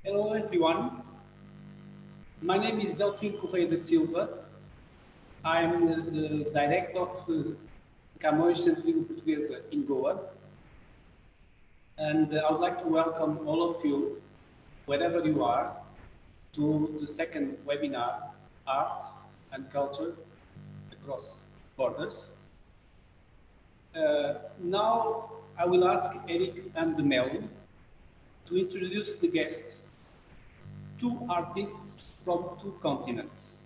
Hello everyone, my name is Delfim Correia da Silva. I'm the director of Camões-CLP Portuguesa in Goa. And I would like to welcome all of you, wherever you are, to the second webinar, Arts and Culture Across Borders. Now I will ask Eric and Melo to introduce the guests, two artists from two continents,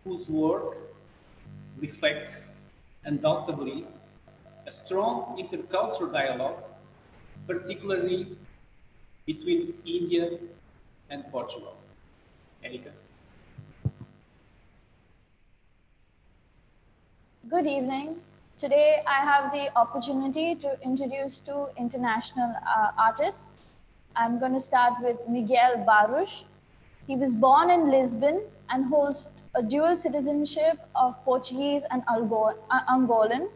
whose work reflects undoubtedly a strong intercultural dialogue, particularly between India and Portugal. Erika. Good evening. Today I have the opportunity to introduce two international artists. I'm going to start with Miguel Baruch. He was born in Lisbon and holds a dual citizenship of Portuguese and Angolan.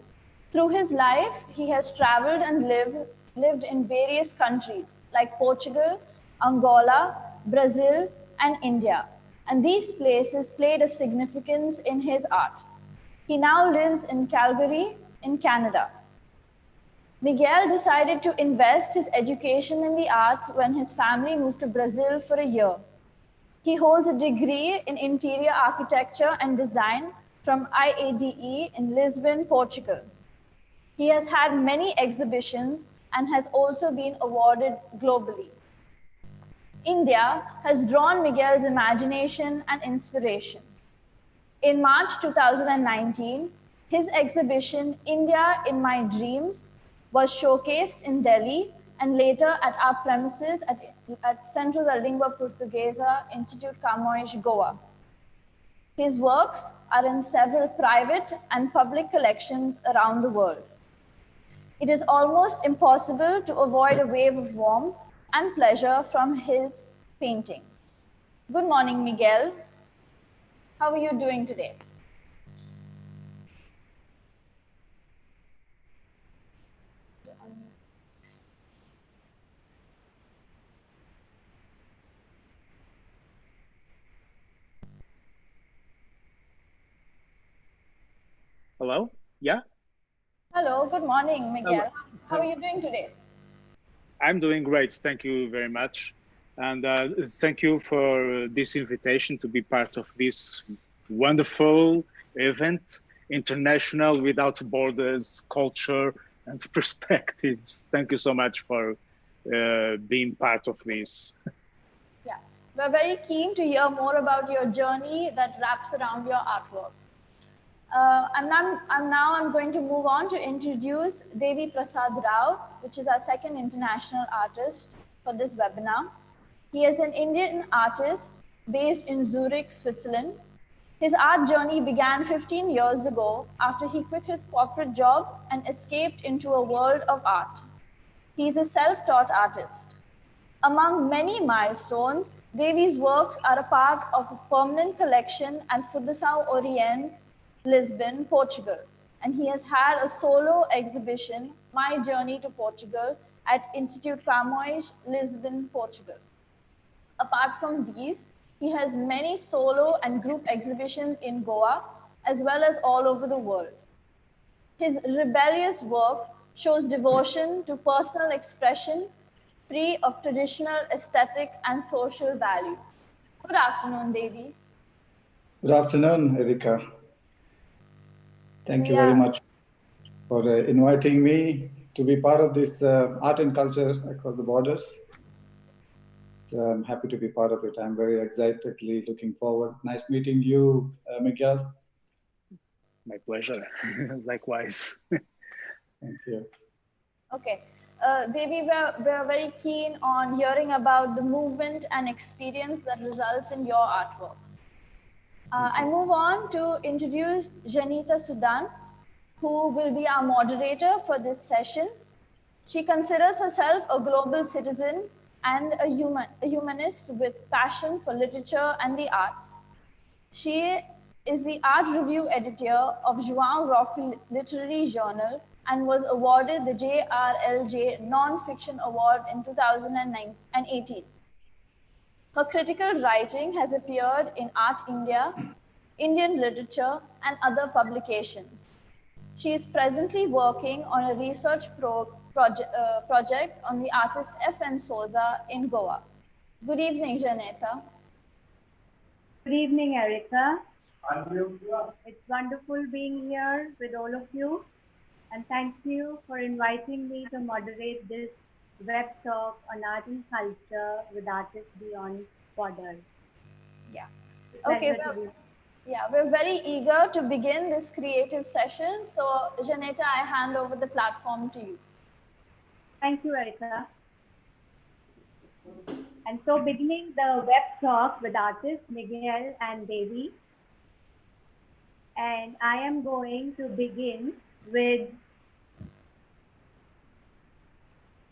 Through his life, he has traveled and lived in various countries like Portugal, Angola, Brazil, and India. And these places played a significance in his art. He now lives in Calgary, in Canada. Miguel decided to invest his education in the arts when his family moved to Brazil for a year. He holds a degree in interior architecture and design from IADE in Lisbon, Portugal. He has had many exhibitions and has also been awarded globally. India has drawn Miguel's imagination and inspiration. In March 2019, his exhibition, India in My Dreams, was showcased in Delhi and later at our premises at Centro da Língua Portuguesa Institute Camões, Goa. His works are in several private and public collections around the world. It is almost impossible to avoid a wave of warmth and pleasure from his painting. Good morning, Miguel. How are you doing today? Hello? Yeah? Hello, good morning, Miguel. Hello. How are you doing today? I'm doing great. Thank you very much. And thank you for this invitation to be part of this wonderful event, International Without Borders, Culture and Perspectives. Thank you so much for being part of this. Yeah, we're very keen to hear more about your journey that wraps around your artwork. I'm going to move on to introduce Devi Prasad Rao, which is our second international artist for this webinar. He is an Indian artist based in Zurich, Switzerland. His art journey began 15 years ago after he quit his corporate job and escaped into a world of art. He is a self-taught artist. Among many milestones, Devi's works are a part of a permanent collection at Fundação Orient, Lisbon, Portugal, and he has had a solo exhibition, My Journey to Portugal, at Institute Camões, Lisbon, Portugal. Apart from these, he has many solo and group exhibitions in Goa, as well as all over the world. His rebellious work shows devotion to personal expression, free of traditional aesthetic and social values. Good afternoon, Devi. Good afternoon, Erika. Thank you very much for inviting me to be part of this art and culture across the borders. So I'm happy to be part of it. I'm very excitedly looking forward. Nice meeting you, Miguel. My pleasure. Likewise. Thank you. Okay. Devi, we're very keen on hearing about the movement and experience that results in your artwork. I move on to introduce Janita Sudan, who will be our moderator for this session. She considers herself a global citizen and a humanist with passion for literature and the arts. She is the art review editor of João Roque Literary Journal and was awarded the JRLJ Non-Fiction Award in 2018. Her critical writing has appeared in Art India, Indian Literature, and other publications. She is presently working on a research project on the artist F.N. Souza in Goa. Good evening, Janeta. Good evening, Erica. It's wonderful being here with all of you. And thank you for inviting me to moderate this web talk on art and culture with artists beyond borders. Yeah. Okay. We're very eager to begin this creative session. So, Janeta, I hand over the platform to you. Thank you, Erica. And so, beginning the web talk with artists Miguel and Devi. And I am going to begin with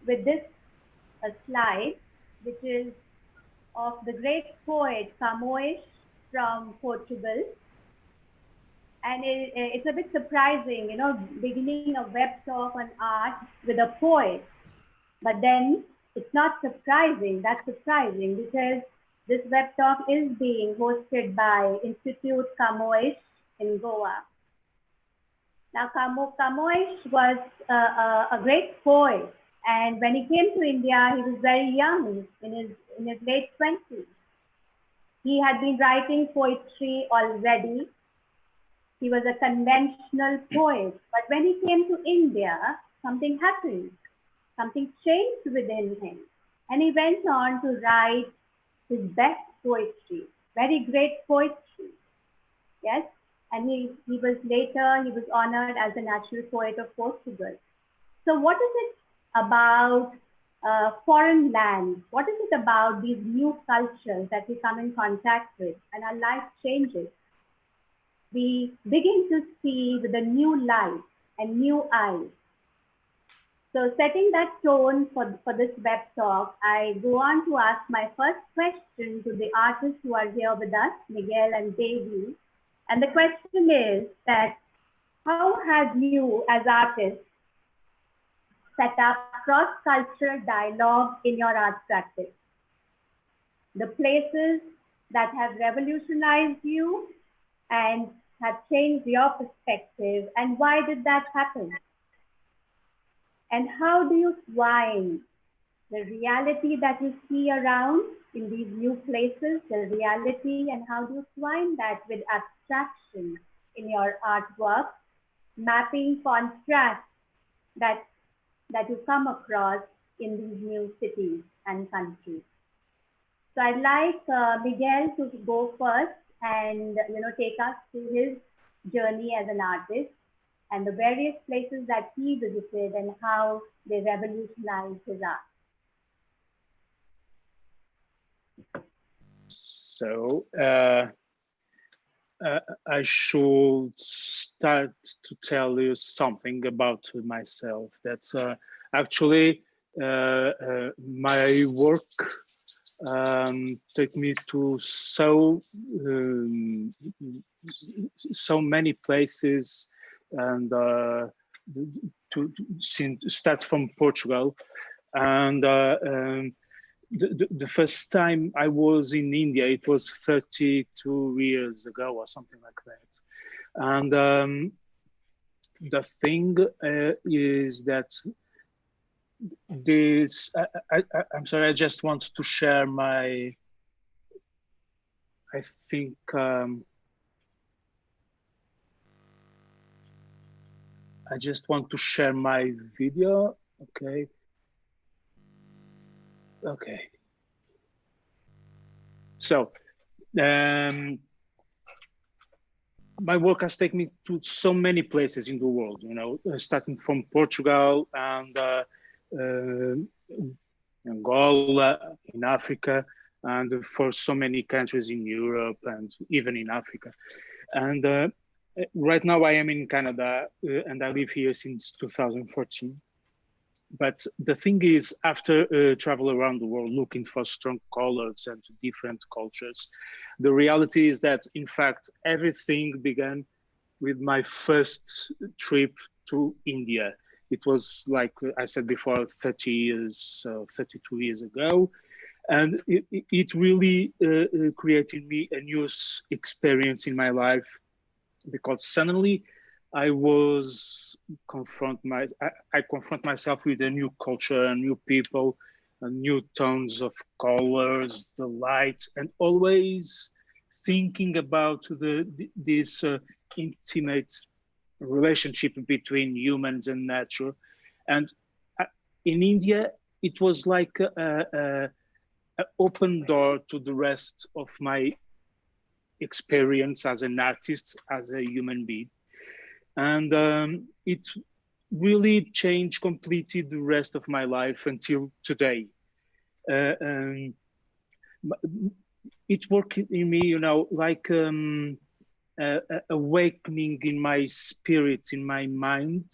this slide, which is of the great poet Camões from Portugal. And it's a bit surprising, you know, beginning a web talk on art with a poet. But then it's not surprising, that's surprising because this web talk is being hosted by Institute Camões in Goa. Now, Camões was a great poet. And when he came to India, he was very young, in his late 20s. He had been writing poetry already. He was a conventional poet. But when he came to India, something happened. Something changed within him. And he went on to write his best poetry, very great poetry. Yes? And he was honored as the National Poet of Portugal. So what is it about foreign lands? What is it about these new cultures that we come in contact with and our life changes? We begin to see with a new light and new eyes. So setting that tone for this web talk, I go on to ask my first question to the artists who are here with us, Miguel and Devi. And the question is that, how have you as artists set up cross-cultural dialogue in your art practice? The places that have revolutionized you and have changed your perspective, and why did that happen? And how do you find the reality that you see around in these new places, the reality, and how do you find that with abstraction in your artwork, mapping contrast that you come across in these new cities and countries? So I'd like Miguel to go first and take us through his journey as an artist and the various places that he visited and how they revolutionized his art. So I should start to tell you something about myself. That's actually my work took me to so many places, and to start from Portugal. And the first time I was in India, it was 32 years ago or something like that. And the thing is that this, I'm sorry, I just want to share my, I think, I just want to share my video, okay. Okay. So, my work has taken me to so many places in the world, starting from Portugal and Angola, in Africa, and for so many countries in Europe and even in Africa. And right now I am in Canada, and I live here since 2014. But the thing is, after travel around the world looking for strong colors and different cultures, the reality is that, in fact, everything began with my first trip to India. It was, like I said before, 32 years ago. And it really created me a new experience in my life, because suddenly I confront myself with a new culture and new people, and new tones of colors, the light, and always thinking about this intimate relationship between humans and nature. And in India, it was like an open door to the rest of my experience as an artist, as a human being. And it really changed completely the rest of my life until today. It worked in me, you know, like awakening in my spirit, in my mind,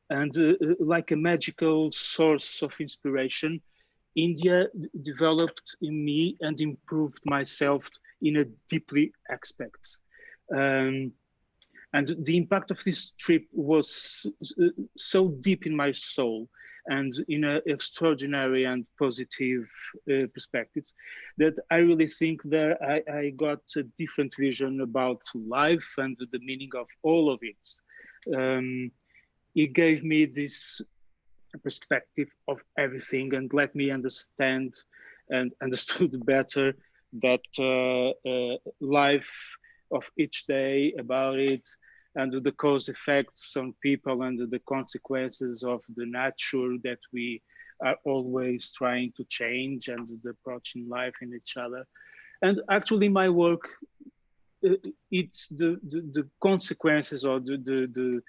and like a magical source of inspiration. India developed in me and improved myself in a deeply aspects. And the impact of this trip was so deep in my soul and in an extraordinary and positive perspectives, that I really think that I got a different vision about life and the meaning of all of it. It gave me this perspective of everything and let me understand and understood better that life of each day, about it, and the cause effects on people and the consequences of the nature that we are always trying to change, and the approach in life in each other. And actually my work, it's the consequences, or the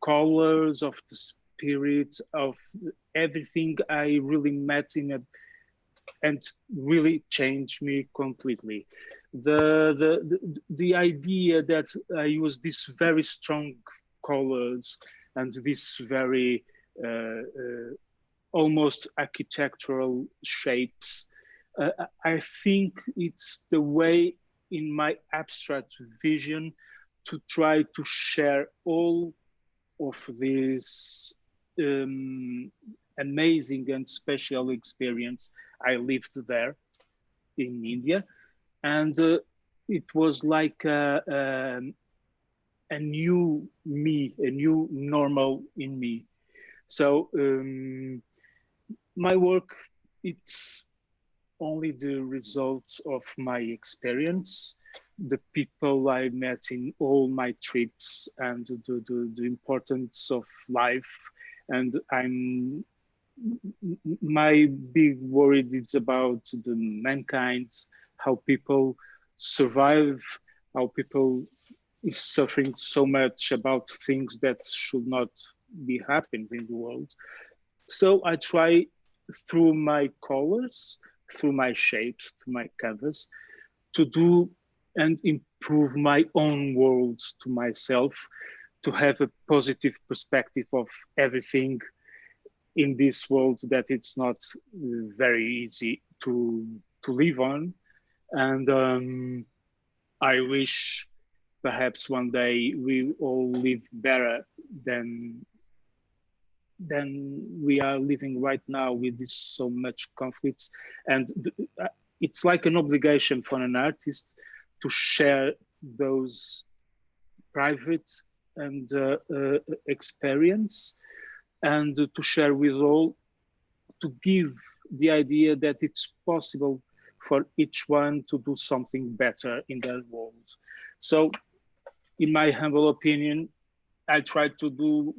colors of the spirit of everything I really met in and really changed me completely. The idea that I use these very strong colors and this very almost architectural shapes, I think it's the way in my abstract vision to try to share all of this amazing and special experience I lived there in India. And it was like a new me, a new normal in me. So my work, it's only the results of my experience, the people I met in all my trips, and the importance of life. And my big worry is about the mankind, how people survive, how people is suffering so much about things that should not be happening in the world. So I try through my colors, through my shapes, through my canvas, to do and improve my own world to myself, to have a positive perspective of everything in this world that it's not very easy to live on. And I wish perhaps one day we all live better than we are living right now, with this so much conflicts. And it's like an obligation for an artist to share those private and experience, and to share with all, to give the idea that it's possible for each one to do something better in their world. So in my humble opinion, I try to do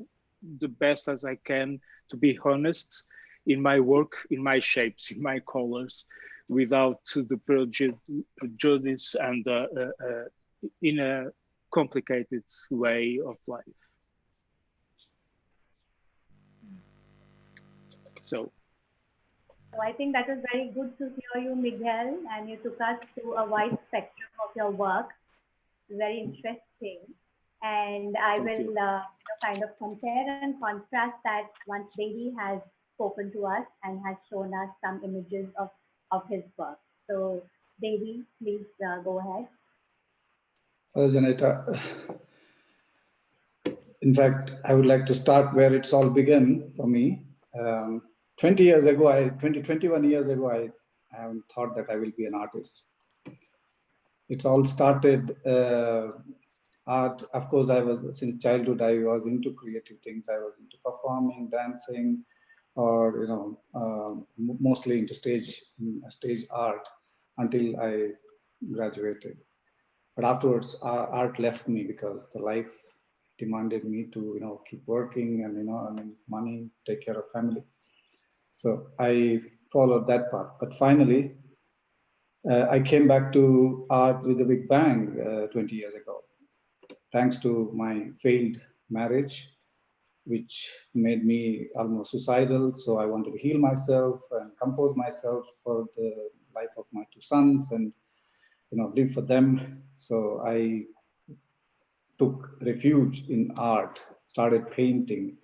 the best as I can, to be honest in my work, in my shapes, in my colors, without the prejudice and in a complicated way of life. So I think that was very good to hear you, Miguel, and you took us through a wide spectrum of your work. Very interesting. And I will kind of compare and contrast that once Devi has spoken to us and has shown us some images of his work. So Devi, please go ahead. Janita, in fact, I would like to start where it's all begun for me. 20 years ago, 21 years ago, I haven't thought that I will be an artist. It's all started art. Of course, since childhood, I was into creative things. I was into performing, dancing, or mostly into stage art until I graduated. But afterwards, art left me because the life demanded me to keep working and money, take care of family. So I followed that path. But finally, I came back to art with a big bang 20 years ago, thanks to my failed marriage, which made me almost suicidal. So I wanted to heal myself and compose myself for the life of my two sons and live for them. So I took refuge in art, started painting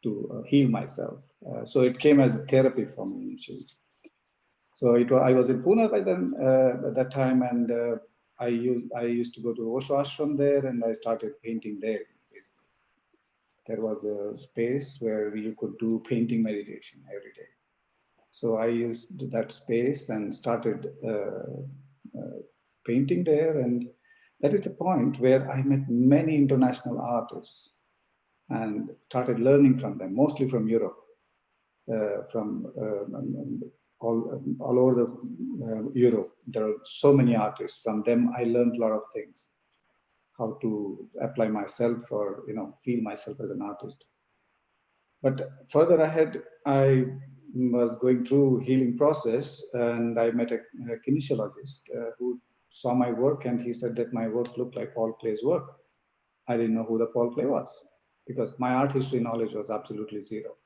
to heal myself. So it came as a therapy for me initially. So I was in Pune by then at that time, and I used to go to Osho Ashram there, and I started painting there. Basically, there was a space where you could do painting meditation every day. So I used that space and started painting there, and that is the point where I met many international artists and started learning from them, mostly from Europe, from all over the Europe. There are so many artists. From them, I learned a lot of things, how to apply myself or feel myself as an artist. But further ahead, I was going through healing process, and I met a kinesiologist who saw my work, and he said that my work looked like Paul Klay's work. I didn't know who the Paul Klay was because my art history knowledge was absolutely zero.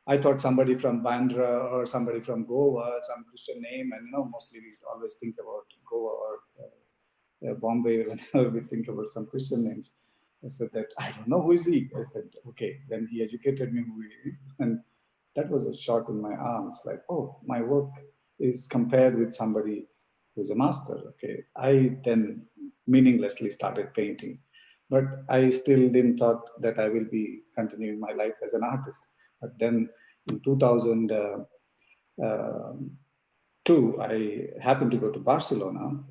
I thought somebody from Bandra or somebody from Goa, some Christian name, and mostly we always think about Goa or Bombay whenever we think about some Christian names. I said that I don't know who is he. I said, okay. Then he educated me who he is, and that was a shot in my arms. Like, oh, my work is compared with somebody who's a master. Okay, I then meaninglessly started painting, but I still didn't thought that I will be continuing my life as an artist. But then in 2002, I happened to go to Barcelona,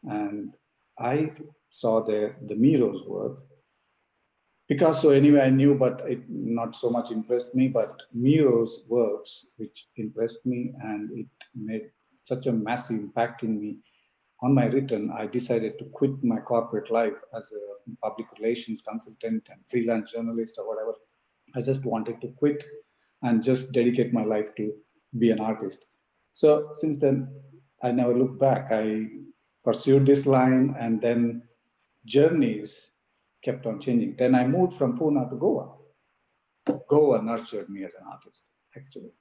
and I saw the Miro's work. Picasso, anyway, I knew, but it not so much impressed me. But Miro's works, which impressed me, and it made such a massive impact in me. On my return, I decided to quit my corporate life as a public relations consultant and freelance journalist or whatever. I just wanted to quit and just dedicate my life to be an artist. So since then, I never looked back. I pursued this line, and then journeys kept on changing. Then I moved from Pune to Goa. Goa nurtured me as an artist, actually.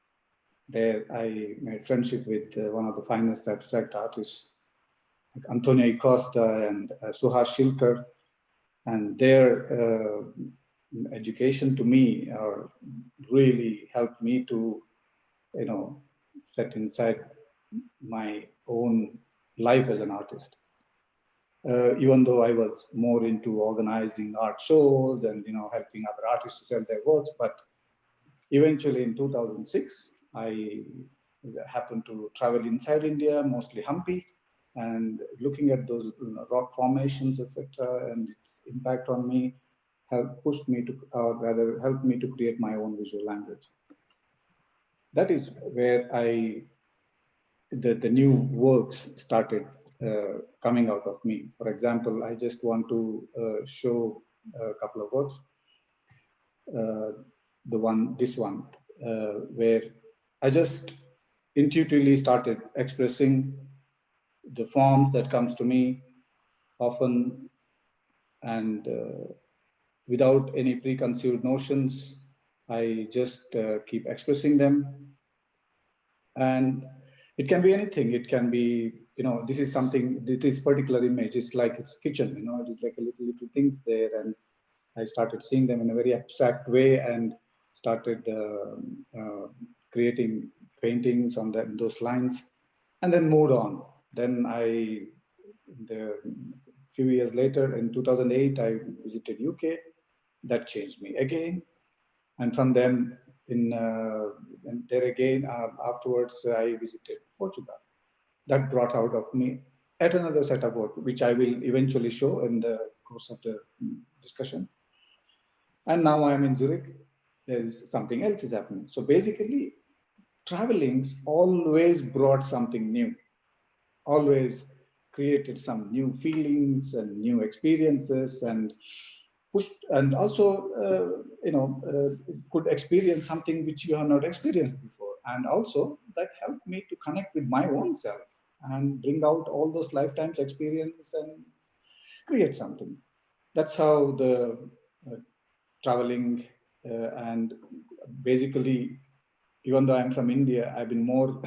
There I made friendship with one of the finest abstract artists, like Antonio Costa and Suhas Shilkar, and their education to me really helped me to, set inside my own life as an artist. Even though I was more into organizing art shows and helping other artists to sell their works, but eventually in 2006, I happened to travel inside India, mostly Hampi, and looking at those rock formations, etc., and its impact on me helped me to create my own visual language. That is where the new works started coming out of me. For example, I just want to show a couple of works. This one, where I just intuitively started expressing the forms that comes to me often, and without any preconceived notions, I just keep expressing them. And it can be anything. It can be, this is something, this particular image is like it's kitchen, it is like a little things there. And I started seeing them in a very abstract way and started creating paintings on those lines, and then moved on. Then a few years later, in 2008, I visited UK. That changed me again. And from then, and there again, afterwards, I visited Portugal. That brought out of me yet another set of work, which I will eventually show in the course of the discussion. And now I am in Zurich. There is something else is happening. So basically, traveling's always brought something new, always created some new feelings and new experiences, and pushed, and also could experience something which you have not experienced before. And also that helped me to connect with my own self and bring out all those lifetimes experience and create something. That's how the traveling and basically, even though I'm from India, I've been more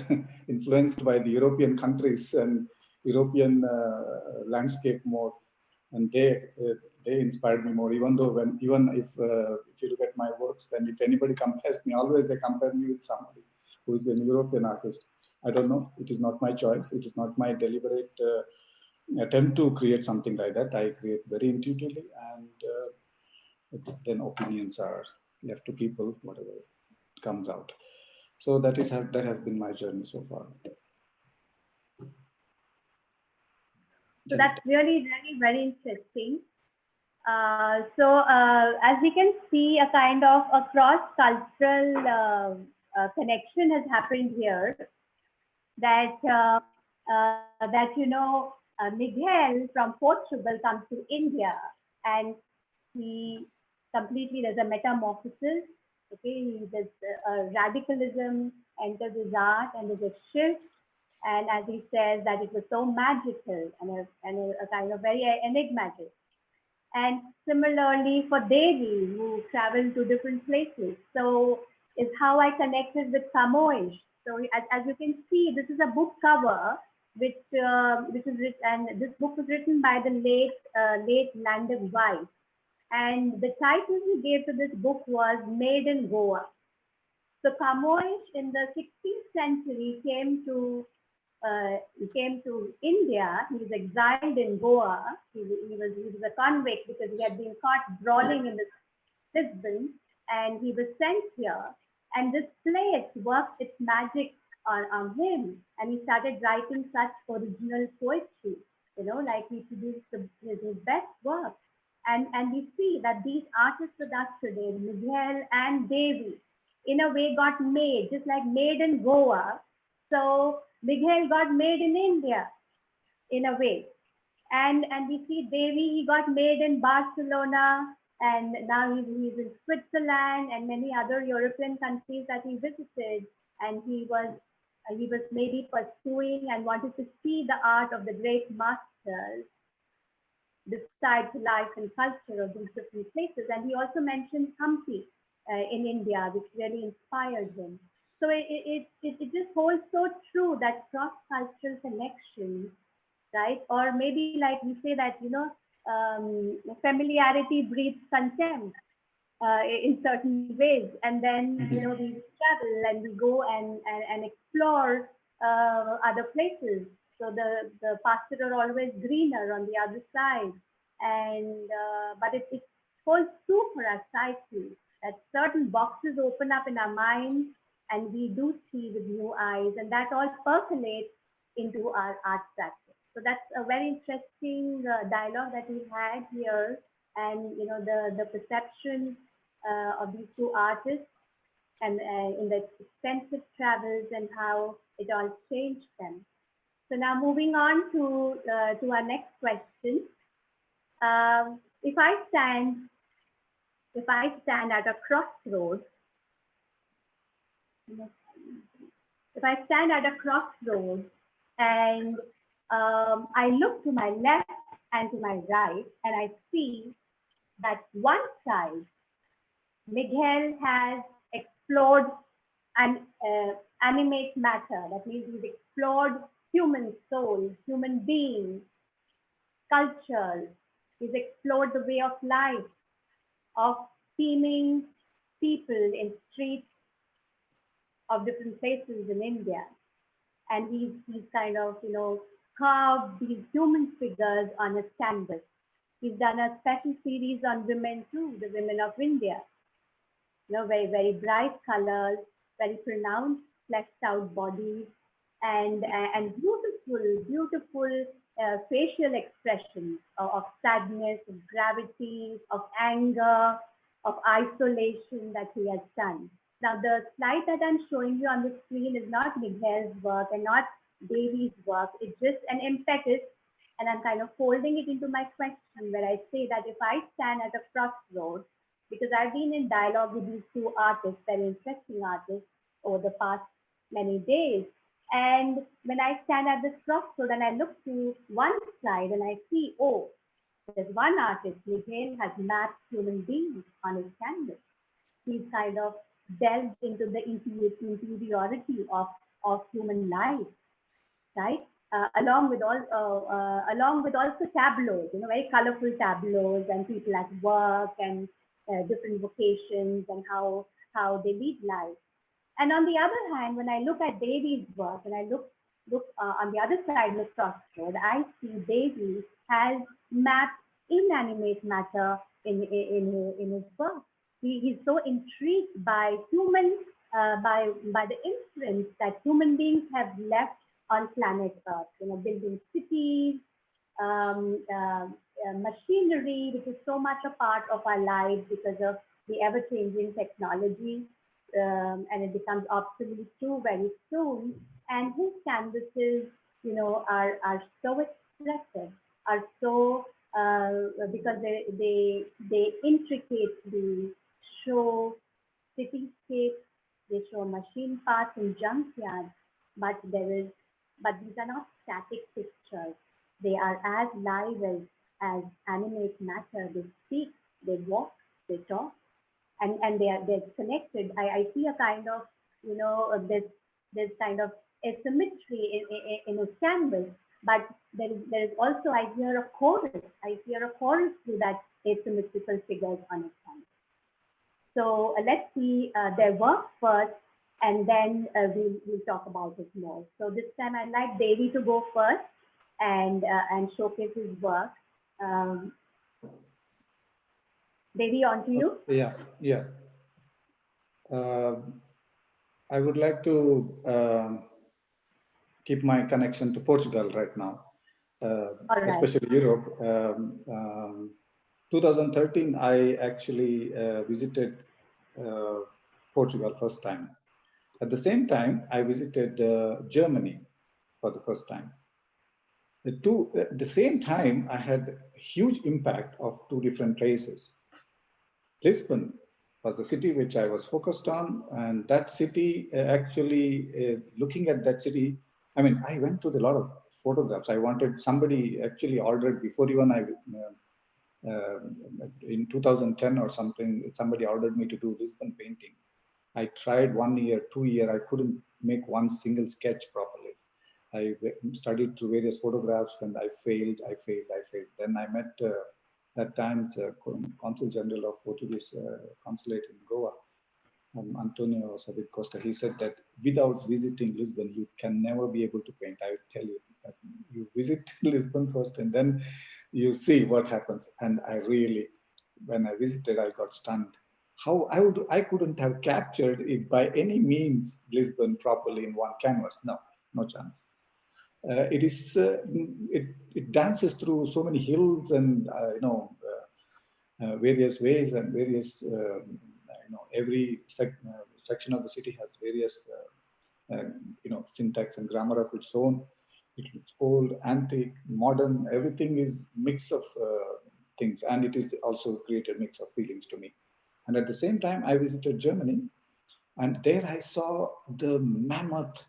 influenced by the European countries and European landscape more, and they inspired me more. Even if you look at my works, and if anybody compares me, always they compare me with somebody who is an European artist. I don't know. It is not my choice. It is not my deliberate attempt to create something like that. I create very intuitively, and then opinions are left to people, whatever comes out. So that has been my journey so far. So that's really, really very interesting. As we can see, a kind of a cross-cultural connection has happened here. That Miguel from Portugal comes to India, and he completely, there's a metamorphosis. Okay, there's radicalism enters his art, and there's a shift. And as he says, that it was so magical and a kind of very enigmatic. And similarly for Devi, who traveled to different places. So is how I connected with Camões. So as you can see, this is a book cover, which is written, and this book was written by the late Landon White. And the title he gave to this book was Made in Goa. So Camões in the 16th century came to India. He was exiled in Goa. He was a convict because he had been caught brawling in Lisbon, and he was sent here. And this place worked its magic on him, and he started writing such original poetry. Like he produced his best work. And we see that these artists with us today, Miguel and Devi, in a way got made, just like made in Goa. So Miguel got made in India, in a way. And we see Devi, he got made in Barcelona, and now he's in Switzerland and many other European countries that he visited. And he was maybe pursuing and wanted to see the art of the great masters, besides life and culture of these different places. And he also mentioned Hampi in India, which really inspired him. So it just holds so true that cross-cultural connections, right? Or maybe like we say that, familiarity breeds contempt in certain ways. And then, we travel and we go and explore other places. So the pastures are always greener on the other side. And but it holds true for our psyche, that certain boxes open up in our minds and we do see with new eyes, and that all percolates into our art practice. So that's a very interesting dialogue that we had here, and the perception of these two artists and in the extensive travels and how it all changed them. So now moving on to our next question. If I stand at a crossroads, and I look to my left and to my right, and I see that one side, Miguel has explored and animate matter. That means he's explored human souls, human beings, cultures. He's explored the way of life of teeming people in streets of different places in India. And he's kind of, carved these human figures on his canvas. He's done a special series on women too, the women of India. very, very bright colors, very pronounced fleshed out bodies, and beautiful facial expressions of sadness, of gravity, of anger, of isolation that he has done. Now, the slide that I'm showing you on the screen is not Miguel's work and not Devi's work. It's just an impetus, and I'm kind of folding it into my question where I say that if I stand at a crossroads, because I've been in dialogue with these two artists, very interesting artists, over the past many days. And when I stand at this crossroad and I look to one side and I see, oh, there's one artist, Miguel has mapped human beings on his canvas. He's kind of delved into the interiority of human life, right? Along with also tableaus, very colorful tableaus and people at work and different vocations and how they lead life. And on the other hand, when I look at Devi's work and I look on the other side of the crossroad, I see Devi has mapped inanimate matter in his work. He's so intrigued by by the influence that human beings have left on planet Earth. Building cities, machinery, which is so much a part of our lives because of the ever-changing technology, and it becomes obsolete too very soon. And his canvases, are so expressive, are so because they intricately show cityscapes, they show machine parts and junkyards, but these are not static pictures. They are as live as animate matter. They speak, they walk, they talk, and they're connected. I see a kind of this kind of asymmetry in a canvas, but there is also, I hear a chorus. I hear a chorus through that asymmetrical figures on a canvas. So let's see their work first, and then we'll talk about it more. So this time I'd like Devi to go first and showcase his work. Devi, on to you. Yeah. I would like to keep my connection to Portugal right now, especially Europe. 2013, I actually visited Portugal first time. At the same time, I visited Germany for the first time. At the same time, I had huge impact of two different places. Lisbon was the city which I was focused on, and that city looking at that city, I mean, I went to a lot of photographs. I wanted somebody actually ordered before even in 2010 or something, somebody ordered me to do Lisbon painting. I tried 1 year, 2 years, I couldn't make one single sketch properly. I studied through various photographs and I failed. Then I met that time's Consul General of Portuguese Consulate in Goa, Antonio Sabit Costa. He said that without visiting Lisbon, you can never be able to paint. I would tell you that you visit Lisbon first and then you see what happens. And I really, when I visited, I got stunned. How I couldn't have captured it by any means, Lisbon properly in one canvas. No chance. It dances through so many hills and various ways and various every section of the city has various syntax and grammar of its own. It's old, antique, modern. Everything is mix of things, and it is also created mix of feelings to me. And at the same time, I visited Germany, and there I saw the mammoth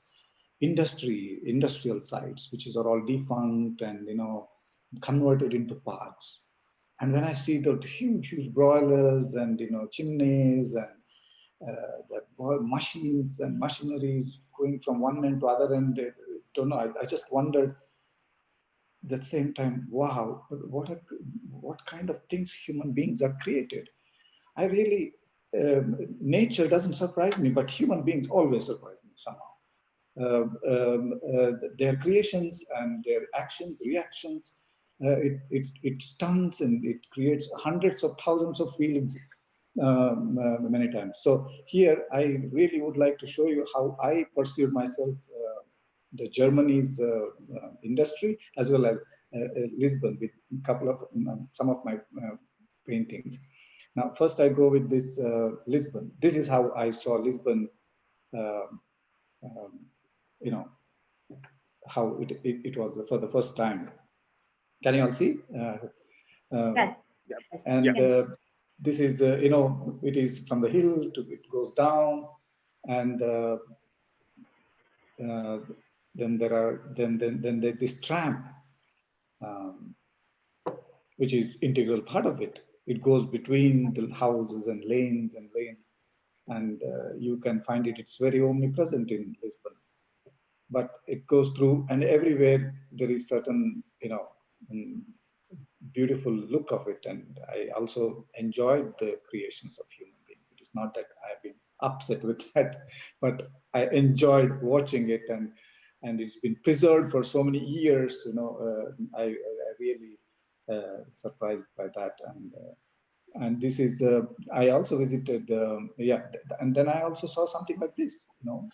industrial sites, which are all defunct and converted into parks. And when I see the huge broilers and chimneys and the machines and machineries going from one end to other end, I just wondered at the same time, wow, what kind of things human beings are created. I really, nature doesn't surprise me, but human beings always surprise me somehow. Their creations and their actions, reactions, it stuns and it creates hundreds of thousands of feelings many times. So here, I really would like to show you how I perceive myself, the Germany's industry, as well as Lisbon, with a couple of some of my paintings. Now, first I go with this Lisbon. This is how I saw Lisbon. You know, how it was for the first time. Can you all see? Yes. And this is, you know, it is from the hill to, it goes down, and then there are this tram, which is integral part of it. It goes between the houses and lanes, and you can find it. It's very omnipresent in Lisbon, but it goes through, and everywhere there is certain, you know, beautiful look of it. And I also enjoyed the creations of human beings. It is not that I've been upset with that, but I enjoyed watching it, and it's been preserved for so many years. You know, I really surprised by that. And this is, I also visited, and then I also saw something like this, you know,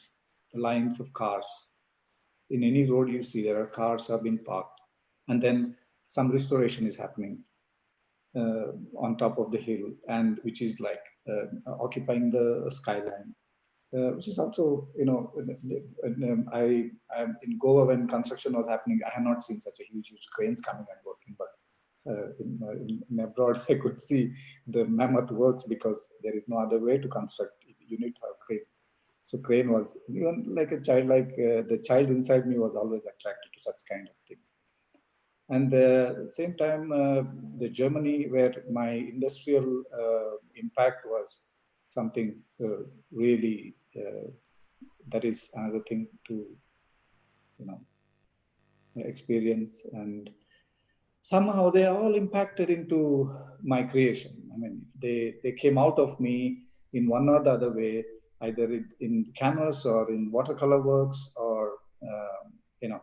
lines of cars. In any road you see, there are cars have been parked, and then some restoration is happening on top of the hill, and which is like occupying the skyline, which is also, you know, I'm in Goa when construction was happening. I have not seen such a huge cranes coming and working, but in abroad, I could see the mammoth works because there is no other way to construct. You need to have crane. So crane was, even like a child, like the child inside me was always attracted to such kind of things. And at the same time, the Germany, where my industrial impact was something really, that is another thing to, you know, experience. And somehow they all impacted into my creation. I mean, they came out of me in one or the other way, either in canvas or in watercolor works, or you know,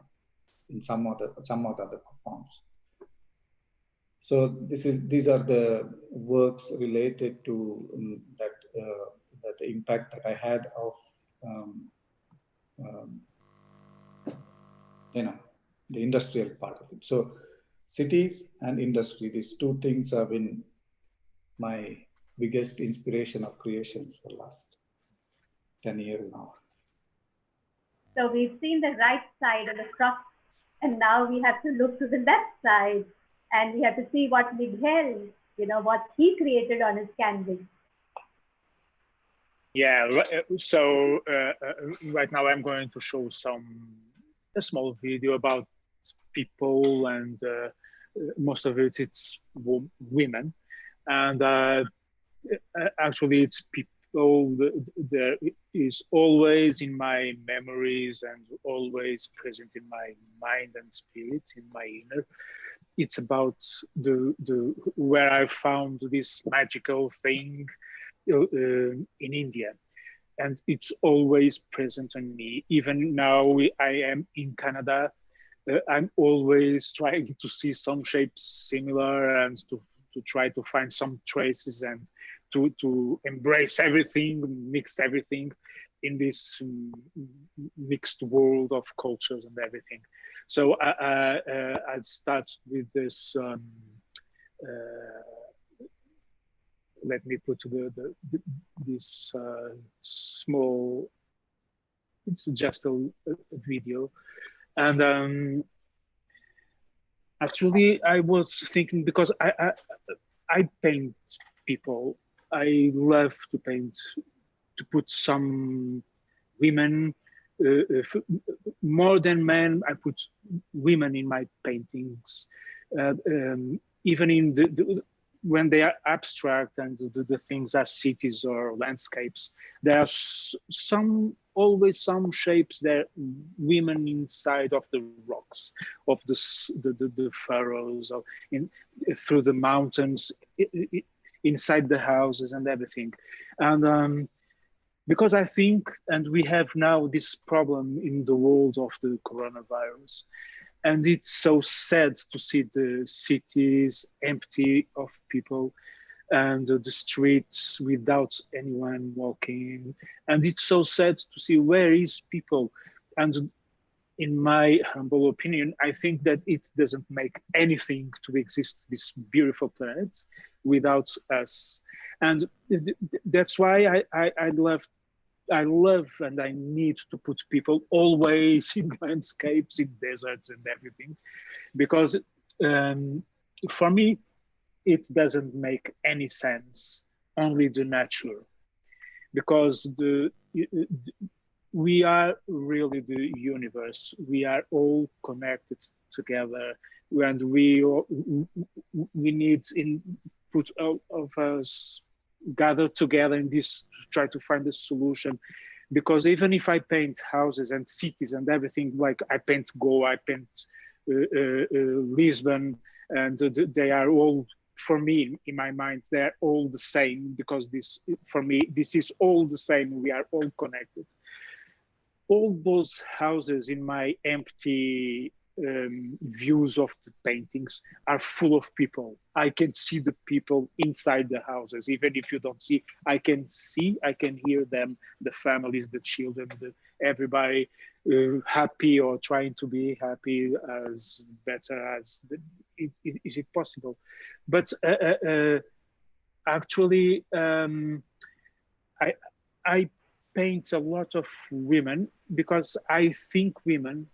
in some other forms. So these are the works related to that the impact that I had of you know, the industrial part of it. So cities and industry, these two things have been my biggest inspiration of creations for the last 10 years now. So we've seen the right side of the cross, and now we have to look to the left side, and we have to see what Miguel, you know, what he created on his canvas. Yeah, so right now I'm going to show a small video about people, and most of it's women, and actually it's people that is always in my memories and always present in my mind and spirit, in my inner. It's about the where I found this magical thing in India, and it's always present on me. Even now I am in Canada, I'm always trying to see some shapes similar, and to try to find some traces, and to embrace everything, mix everything in this mixed world of cultures and everything. So I'd start with this. Let me put this small. It's just a video, and actually I was thinking, because I paint people. I love to paint, to put some women, more than men. I put women in my paintings, even in when they are abstract and the things are cities or landscapes. There are always some shapes that women inside of the rocks, of the furrows, or through the mountains, inside the houses and everything. And because I think, and we have now this problem in the world of the coronavirus, and it's so sad to see the cities empty of people. and the streets without anyone walking. And it's so sad to see where is people. And in my humble opinion, I think that it doesn't make anything to exist, this beautiful planet, without us. And that's why I love and I need to put people always in landscapes, in deserts and everything, because for me, it doesn't make any sense, only the nature, because we are really the universe. We are all connected together, and we need in put all of us gather together in this to try to find a solution. Because even if I paint houses and cities and everything, like I paint Goa, I paint Lisbon, and they are all, for me, in my mind, they're all the same, because this, for me, this is all the same. We are all connected. All those houses in my empty views of the paintings are full of people. I can see the people inside the houses. Even if you don't see, I can hear them, the families, the children, everybody happy or trying to be happy as better as is it possible. But actually, I paint a lot of women because I think women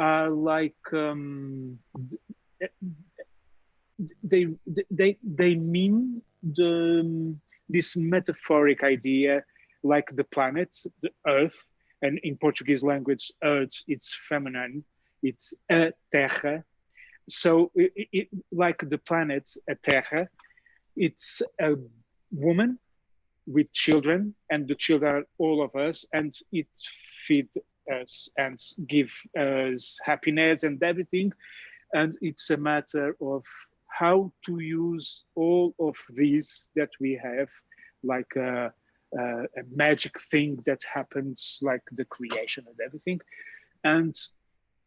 are like they mean this metaphoric idea, like the planets, the earth, and in Portuguese language, earth, it's feminine, it's a terra. So like the planet, a terra, it's a woman with children, and the children are all of us, and it feeds us and give us happiness and everything. And it's a matter of how to use all of these that we have, like a magic thing that happens, like the creation and everything. And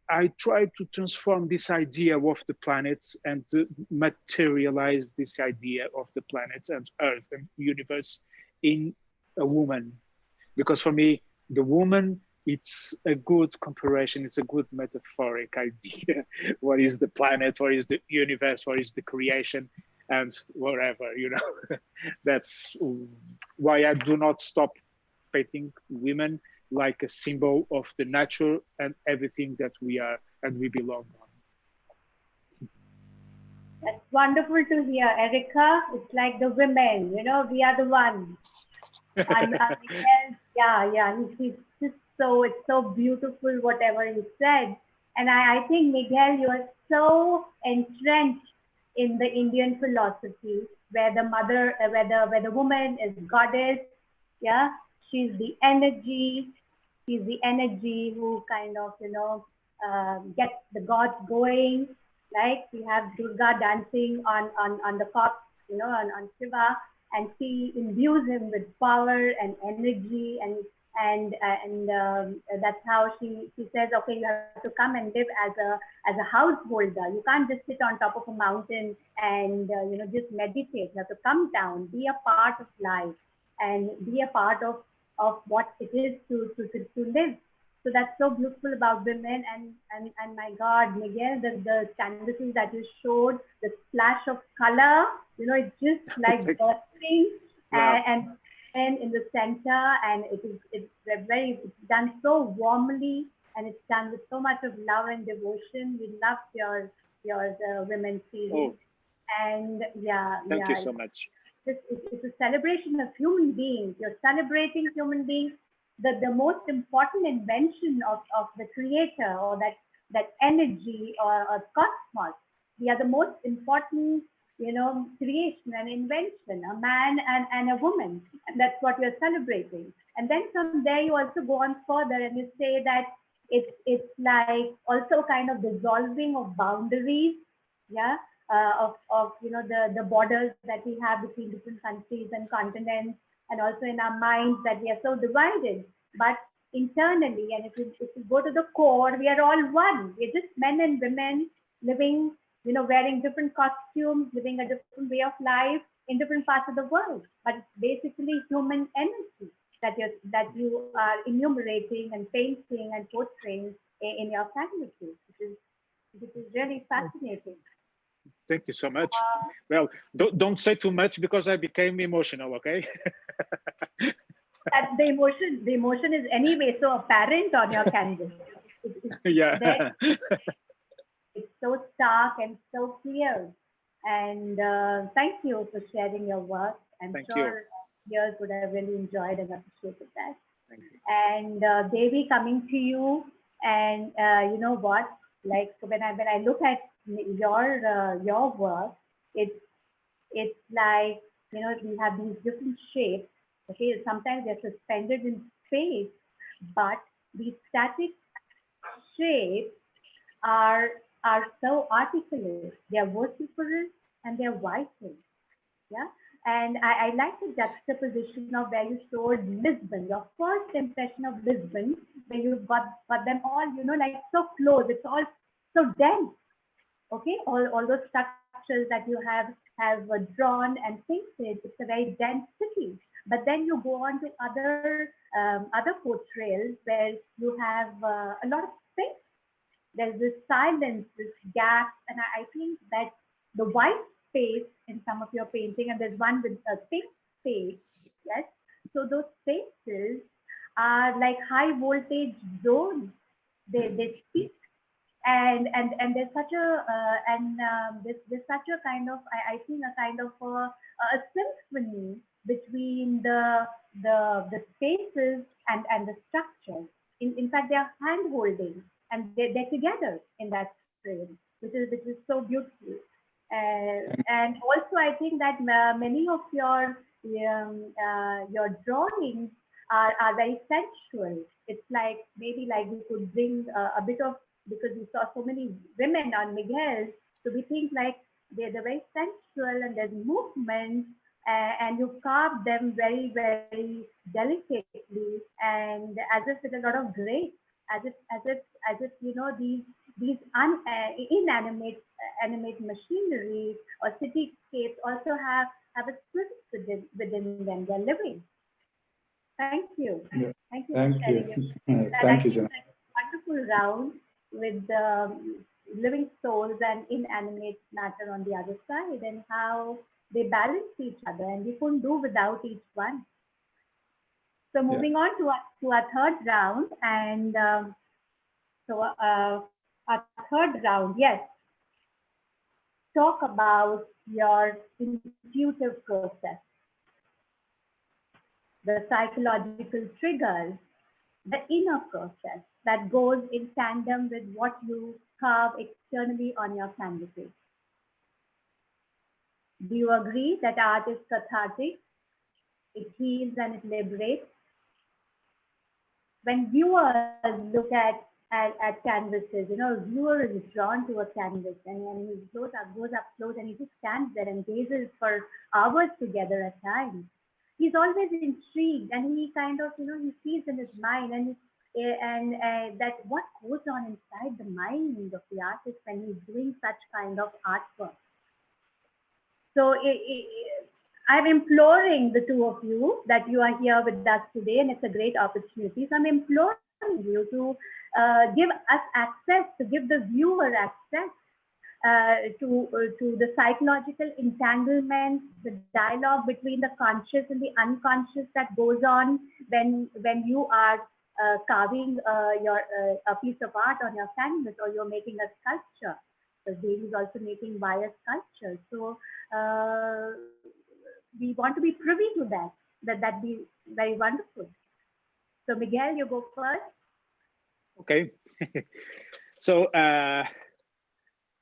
I try to transform this idea of the planets and to materialize this idea of the planet and Earth and universe in a woman. Because for me, the woman, it's a good comparison, it's a good metaphoric idea. What is the planet, what is the universe, what is the creation, and whatever, you know. That's why I do not stop painting women like a symbol of the nature and everything that we are and we belong on. That's wonderful to hear, Erica. It's like the women, you know, we are the ones. And yeah, he's just so, it's so beautiful whatever he said. And I think, Miguel, you are so entrenched in the Indian philosophy, where the mother, where the woman is goddess. Yeah, she's the energy who kind of, you know, gets the gods going. Like we have Durga dancing on the cop, you know, on Shiva, and she imbues him with power and energy, and that's how she says, okay, you have to come and live as a householder. You can't just sit on top of a mountain and you know, just meditate. You have to come down, be a part of life, and be a part of what it is to live. So that's so beautiful about women. And my God, Miguel, the canvases that you showed, the splash of color, you know, it's just like bursting. Yeah. And in the center, and it's done so warmly, and it's done with so much of love and devotion. We love your women's series. Oh. And Thank you so much. It's a celebration of human beings. You're celebrating human beings. The most important invention of the creator, or that energy or cosmos. We are the most important, you know, creation and invention, a man and a woman. And that's what we're celebrating. And then from there, you also go on further and you say that it's like also kind of dissolving of boundaries, yeah, of you know, the borders that we have between different countries and continents, and also in our minds that we are so divided. But internally, and if you go to the core, we are all one. We're just men and women living, you know, wearing different costumes, living a different way of life, in different parts of the world, but it's basically human energy that you are enumerating and painting and portraying in your canvases, which is really fascinating. Thank you so much. Well, don't say too much because I became emotional, okay? That the emotion is anyway so apparent on your canvas. Yeah. It's so stark and so clear. And thank you for sharing your work. I'm sure viewers would have really enjoyed and appreciated that. Thank you. And Devi, coming to you, and you know what? Like when I look at your work, it's like, you know, we have these different shapes. Okay, sometimes they're suspended in space, but these static shapes are so articulate. They are vociferous and they are vital. Yeah. And I like the juxtaposition of where you showed Lisbon, your first impression of Lisbon, where you've got them all, you know, like so close. It's all so dense. Okay, all those structures that you have drawn and painted, it's a very dense city. But then you go on to other portrayals where you have a lot of space. There's this silence, this gap, and I think that the white space in some of your painting, and there's one with a pink space, yes. So those spaces are like high voltage zones. They speak. And there's such a there's such a kind of I think a kind of a symphony between the spaces and the structures. In fact, they are hand holding and they're together in that frame, which is so beautiful. And also, I think that many of your drawings are very sensual. It's like maybe like we could bring a bit of, because we saw so many women on Miguel, so we think like they're very sensual and there's movement, and you carve them very, very delicately and as if with a lot of grace, as if you know these inanimate machinery or cityscapes also have a spirit within them. They're living. Thank you. Yeah. Thank you. Thank you. Thank you, Jana. Wonderful round with living souls and inanimate matter on the other side, and how they balance each other, and we couldn't do without each one. So moving on to our third round, and our third round, yes. Talk about your intuitive process, the psychological triggers, the inner process that goes in tandem with what you carve externally on your canvases. Do you agree that art is cathartic? It heals and it liberates. When viewers look at canvases, you know, a viewer is drawn to a canvas, and when he goes up close and he just stands there and gazes for hours together at times. He's always intrigued, and he kind of, you know, he sees in his mind and that what goes on inside the mind of the artist when he's doing such kind of artwork. So I'm imploring the two of you that you are here with us today, and it's a great opportunity. So I'm imploring you to give us access, to give the viewer access to the psychological entanglement, the dialogue between the conscious and the unconscious that goes on when you are carving a piece of art on your canvas, or you're making a sculpture. So Devi is also making wire sculptures. So we want to be privy to that. That'd be very wonderful. So Miguel, you go first. Okay. So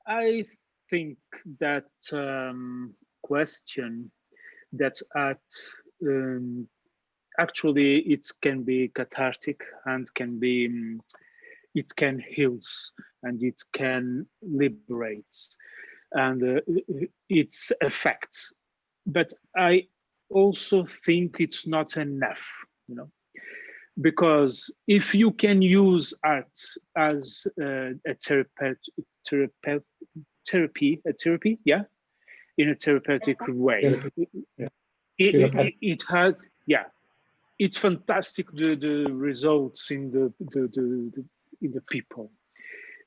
I think that question that actually it can be cathartic and can be it can heals and it can liberate and its effects. But I also think it's not enough, you know, because if you can use art as a therapy, yeah, in a therapeutic way. Yeah. It had, yeah, it's fantastic, the results in the people.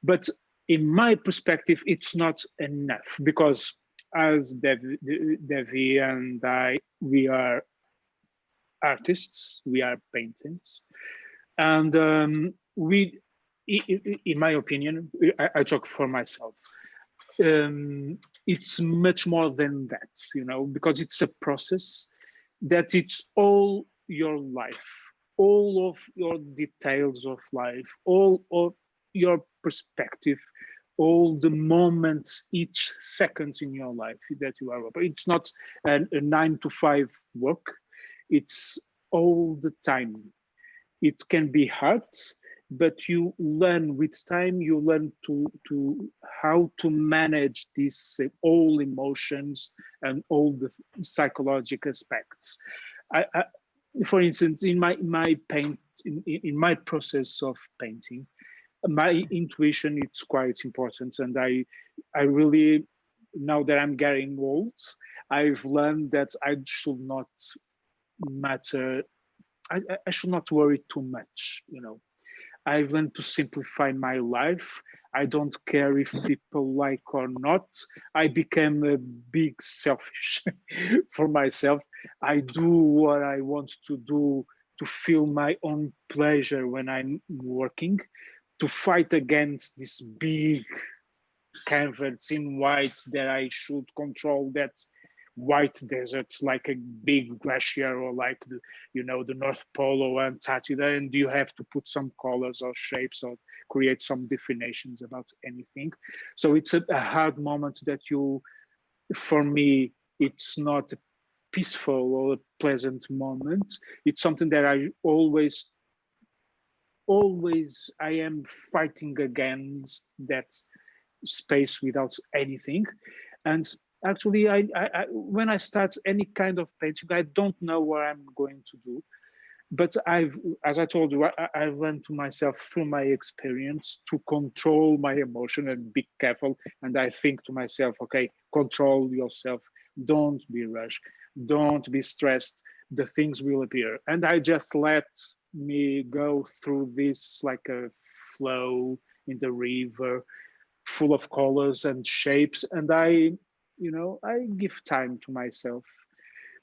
But in my perspective, it's not enough, because as Devi and I, we are artists, we are painters, and we, in my opinion, I talk for myself, it's much more than that, you know, because it's a process that it's all your life, all of your details of life, all of your perspective, all the moments, each second in your life that you are open. It's not a 9 to 5 work, it's all the time. It can be hard, but you learn with time, you learn to how to manage these all emotions and all the psychological aspects. For instance, in my process of painting, my intuition is quite important, and I really, now that I'm getting old, I've learned that I should not matter. I should not worry too much, you know. I've learned to simplify my life. I don't care if people like or not. I became a big selfish for myself. I do what I want to do to feel my own pleasure when I'm working, to fight against this big canvas in white that I should control that white desert like a big glacier, or like the, you know, the North Pole or Antarctica, and you have to put some colors or shapes or create some definitions about anything. So it's a hard moment that you, for me, it's not a peaceful or a pleasant moment. It's something that I always I am fighting against that space without anything. And actually, I when I start any kind of painting, I don't know what I'm going to do. But as I told you, I've learned to myself through my experience to control my emotion and be careful. And I think to myself, okay, control yourself. Don't be rushed. Don't be stressed. The things will appear. And I just let me go through this like a flow in the river, full of colors and shapes. And I give time to myself.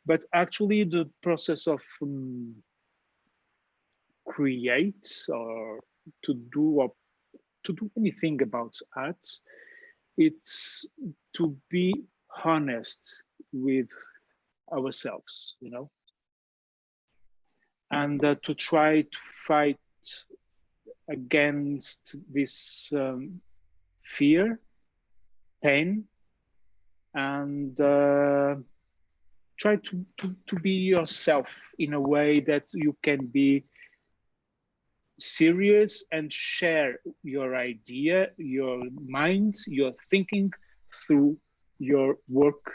But actually, the process of create or to do anything about art, it's to be honest with ourselves, you know, and to try to fight against this fear, pain, and try to be yourself in a way that you can be serious and share your idea, your mind, your thinking through your work,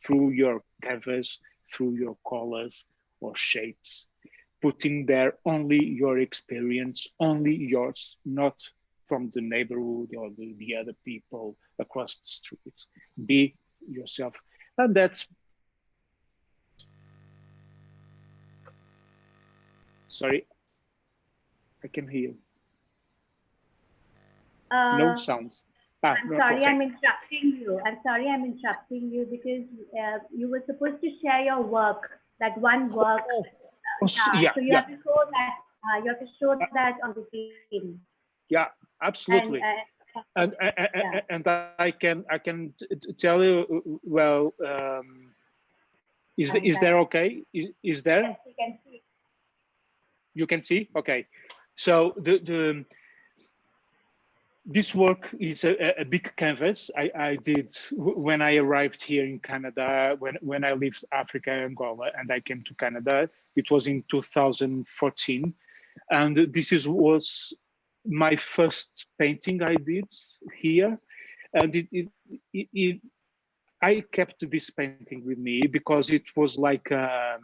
through your canvas, through your colors or shapes, putting there only your experience, only yours, not from the neighborhood or the other people across the street. Be yourself. And that's, sorry, I can hear. No sounds. I'm sorry, I'm interrupting you. I'm sorry, I'm interrupting you because you were supposed to share your work, that one work. Yeah, so you have to show that. You have to show that on the screen. Yeah, absolutely. And I can tell you. Well, is there okay? Is there? Yes, you can see. You can see. Okay. So this work is a big canvas I did when I arrived here in Canada, when I left Africa, Angola, and I came to Canada. It was in 2014. And this was my first painting I did here. And I kept this painting with me because it was like a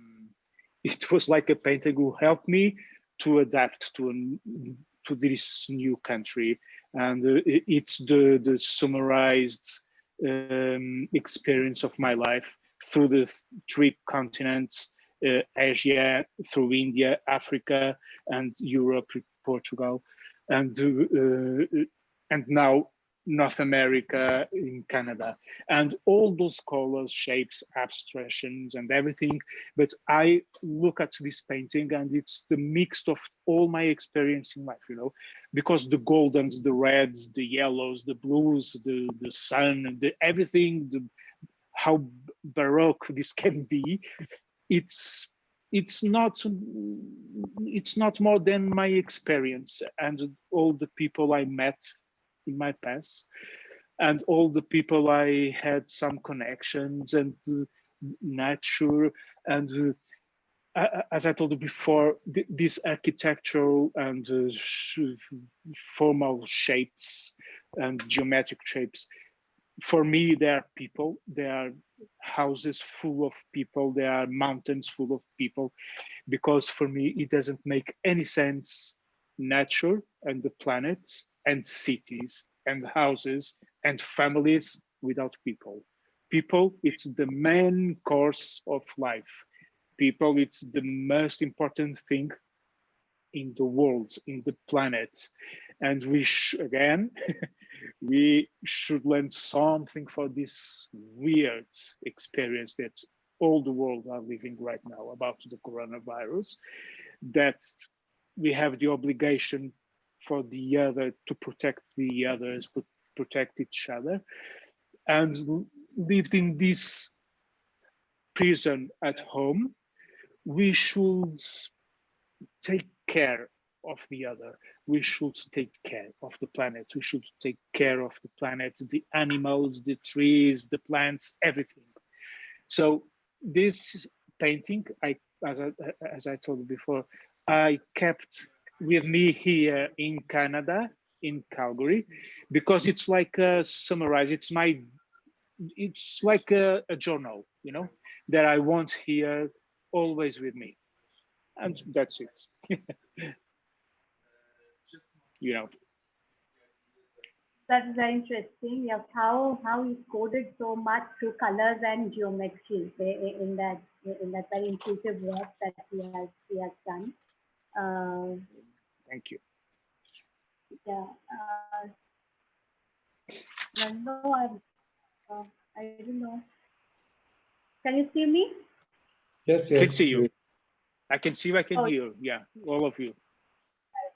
painting who helped me to adapt to this new country. And it's the summarized experience of my life through the three continents, Asia, through India, Africa, and Europe, Portugal, and now North America, in Canada, and all those colors, shapes, abstractions, and everything. But I look at this painting, and it's the mix of all my experience in life, you know, because the goldens, the reds, the yellows, the blues, the sun, the everything, how baroque this can be. It's not more than my experience and all the people I met in my past, and all the people I had some connections, and nature, and as I told you before, these architectural and formal shapes and geometric shapes, for me, they are people. They are houses full of people. They are mountains full of people, because for me, it doesn't make any sense, nature and the planets and cities and houses and families without people. People, it's the main course of life. People, it's the most important thing in the world, in the planet. And we again, we should learn something for this weird experience that all the world are living right now about the coronavirus, that we have the obligation for the other to protect the others, but protect each other, and lived in this prison at home, we should take care of the other. We should take care of the planet. We should take care of the planet, the animals, the trees, the plants, everything. So this painting, as I told you before, I kept with me here in Canada, in Calgary, because it's like a summarize. It's like a journal, you know, that I want here always with me, and that's it. You know. That's very interesting. Yes, how he coded so much through colors and geometry in that very intuitive work that he has done. Thank you. Yeah. No, I don't know. Can you see me? Yes, I yes. can see you. I can see you. I can Oh, hear. Yeah, all of you.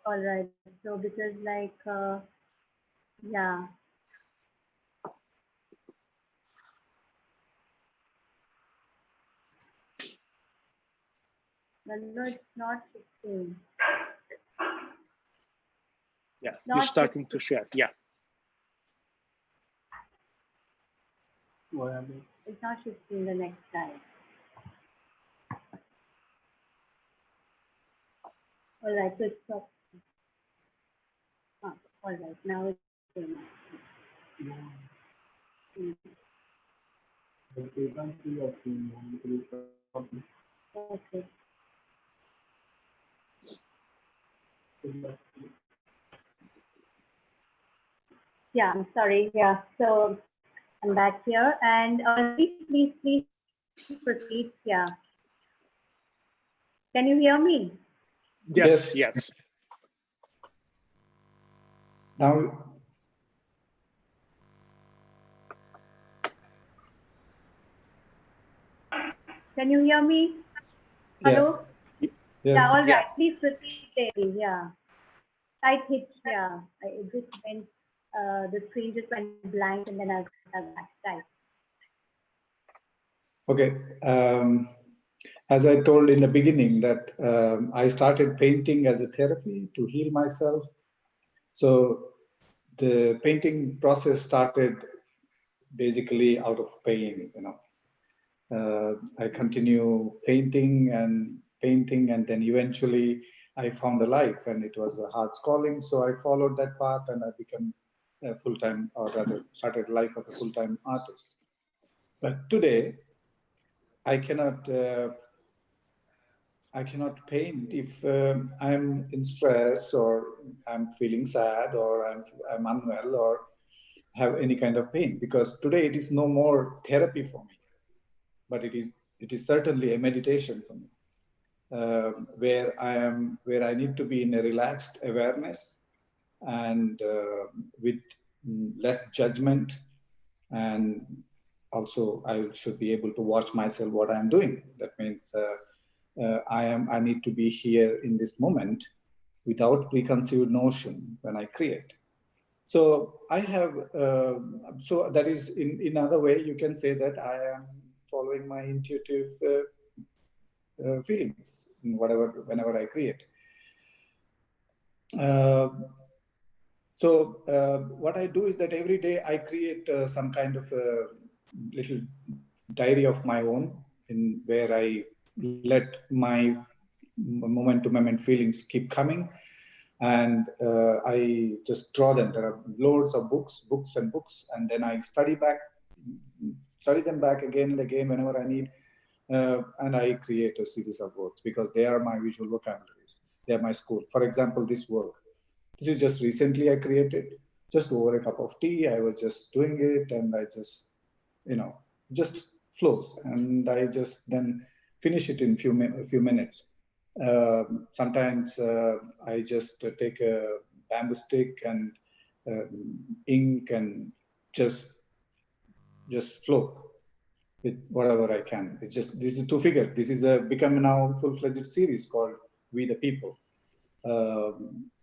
all right. So because like yeah. No, it's not 16. Yeah, Not you're starting to share. Yeah. It's not 16 the next time. All right, so it's not. All right, now it's okay. Okay. Yeah, I'm sorry. Yeah, so I'm back here, and please proceed. Yeah. Can you hear me? Yes. Yes. Now, Can you hear me? Hello? yes. Yeah, all right. Yeah. Please proceed, Devi. Yeah. I hit, yeah. It just went, the screen just went blank and then I was back. Right. Okay. As I told in the beginning that I started painting as a therapy to heal myself. So the painting process started basically out of pain, you know. I continue painting, and then eventually I found a life, and it was a heart's calling. So I followed that path, and I became a full-time, or rather started life of a full-time artist. But today, I cannot paint if I'm in stress, or I'm feeling sad, or I'm unwell, or have any kind of pain, because today it is no more therapy for me, but it is certainly a meditation for me, where I need to be in a relaxed awareness and with less judgment, and also I should be able to watch myself what I'm doing. That means I need to be here in this moment without preconceived notion when I create. So I have, so that is in other way, you can say that I am following my intuitive feelings in whenever I create. So what I do is that every day I create some kind of a little diary of my own, in where I let my moment-to-moment feelings keep coming, and I just draw them. There are loads of books, and then I study them back again and again whenever I need, and I create a series of works, because they are my visual vocabularies. They are my school. For example, this work. This is just recently I created, just over a cup of tea. I was just doing it, and I just, just flows, and I just then finish it in a few minutes. Sometimes I just take a bamboo stick and ink and just flow with whatever I can. It's just, this is two figure. This is become now full-fledged series called We the People.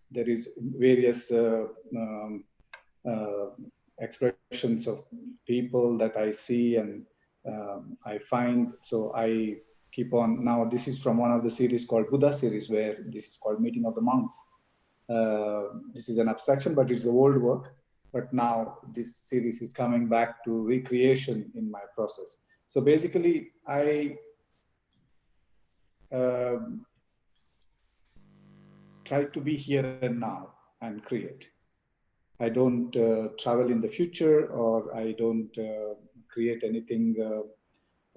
There is various expressions of people that I see and I find. So I keep on. Now this is from one of the series called Buddha series, where this is called Meeting of the Monks. This is an abstraction, but it's a old work. But now this series is coming back to recreation in my process. So basically, I try to be here and now and create. I don't travel in the future, or I don't create anything,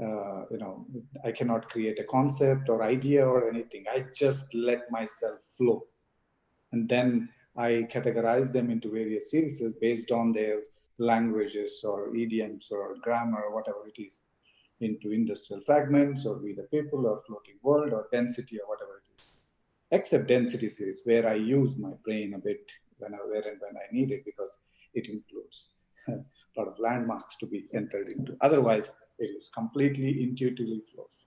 I cannot create a concept or idea or anything. I just let myself flow. And then I categorize them into various series based on their languages or idioms or grammar or whatever it is, into industrial fragments or We the People or Floating World or Density or whatever it is. Except Density series, where I use my brain a bit where and when I need it, because it includes a lot of landmarks to be entered into. Otherwise, it is completely intuitively flows.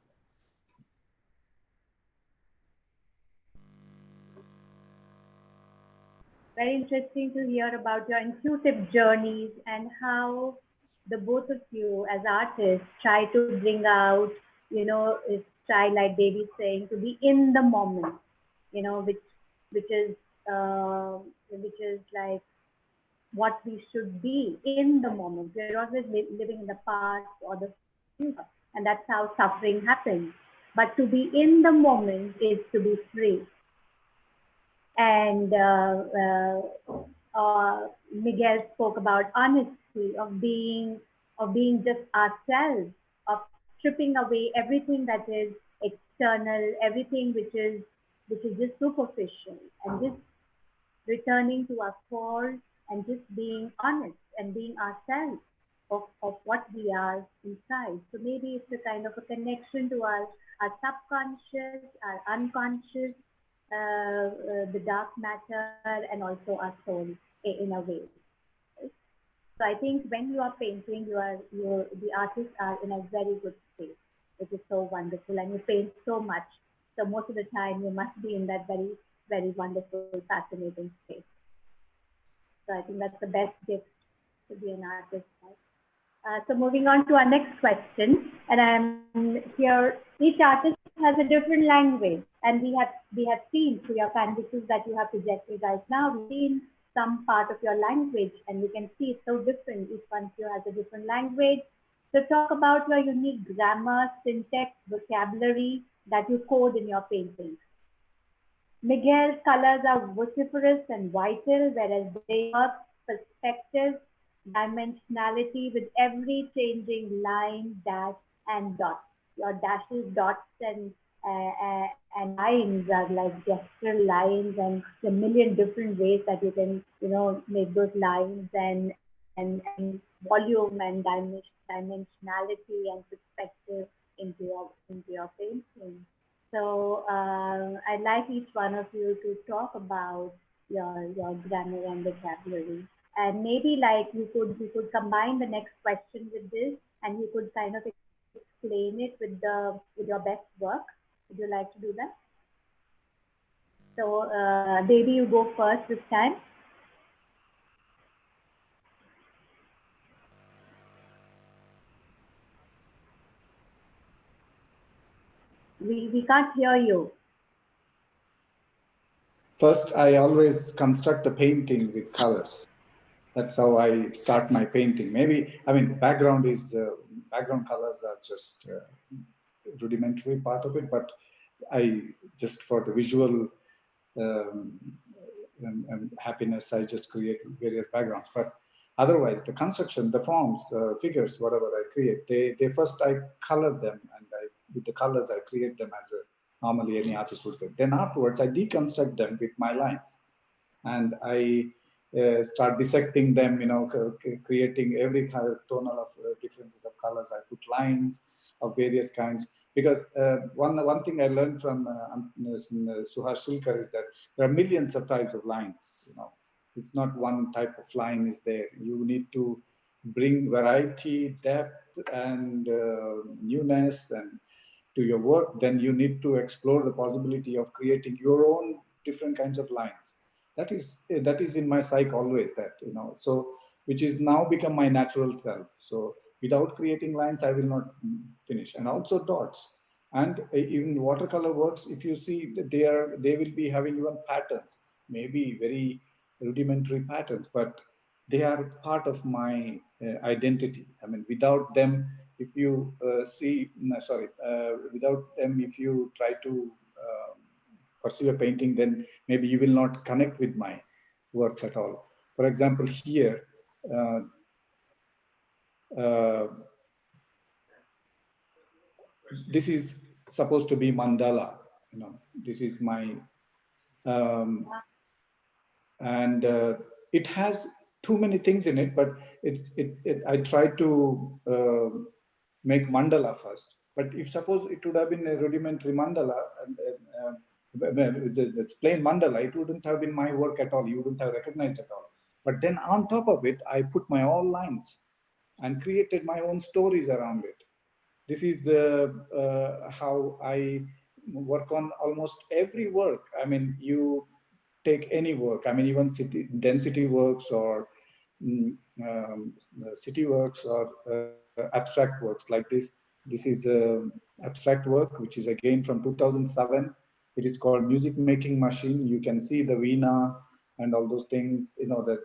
Very interesting to hear about your intuitive journeys and how the both of you as artists try to bring out, it's style like Devi's saying, to be in the moment, which is like what we should be in the moment. We're always living in the past or the future, and that's how suffering happens. But to be in the moment is to be free. And Miguel spoke about honesty, of being just ourselves, of stripping away everything that is external, everything which is just superficial, and just returning to our core and just being honest and being ourselves of what we are inside. So maybe it's a kind of a connection to our subconscious, our unconscious, the dark matter, and also our soul in a way. So I think when you are painting, the artists are in a very good state, which is so wonderful, and you paint so much. So most of the time you must be in that very, very wonderful, fascinating state. So I think that's the best gift to be an artist. So moving on to our next question, and I'm here. Each artist has a different language, and we have seen through your canvases that you have projected right now. We've seen some part of your language, and we can see it's so different. Each one of you has a different language. So talk about your unique grammar, syntax, vocabulary that you code in your paintings. Miguel's colors are vociferous and vital, whereas they have perspective, dimensionality with every changing line, dash, and dot. Your dashes, dots, and lines are like gestural lines, and a million different ways that you can, make those lines and and volume and dimensionality and perspective into your painting. So I'd like each one of you to talk about your grammar and vocabulary, and maybe like you could combine the next question with this, and you could kind of explain it with your best work. Would you like to do that? So Devi, you go first this time. We can't hear you. First, I always construct a painting with colors. That's how I start my painting. Maybe, I mean, background colors are just rudimentary part of it, but I just for the visual and happiness, I just create various backgrounds. But otherwise, the construction, the forms, figures, whatever I create, they first I color them, and with the colors I create them as normally any artist would do. Then afterwards, I deconstruct them with my lines, and I start dissecting them, creating every kind of tonal of differences of colors. I put lines of various kinds, because one thing I learned from Suhas Shulkar is that there are millions of types of lines. It's not one type of line is there. You need to bring variety, depth, and newness and to your work. Then you need to explore the possibility of creating your own different kinds of lines. That is in my psyche always, that so which is now become my natural self. So without creating lines, I will not finish. And also dots, and even watercolor works, if you see, they will be having even patterns, maybe very rudimentary patterns, but they are part of my identity. I mean, without them, if you without them, if you try to pursue a painting, then maybe you will not connect with my works at all. For example, here, this is supposed to be mandala. This is my, and it has too many things in it, but I try to make mandala first. But if suppose it would have been a rudimentary mandala, and it's plain mandala, it wouldn't have been my work at all. You wouldn't have recognized at all. But then on top of it, I put my own lines and created my own stories around it. This is how I work on almost every work. I mean, you take any work. I mean, even density works or city works or abstract works like this. This is abstract work, which is again from 2007. It is called Music Making Machine. You can see the veena and all those things, the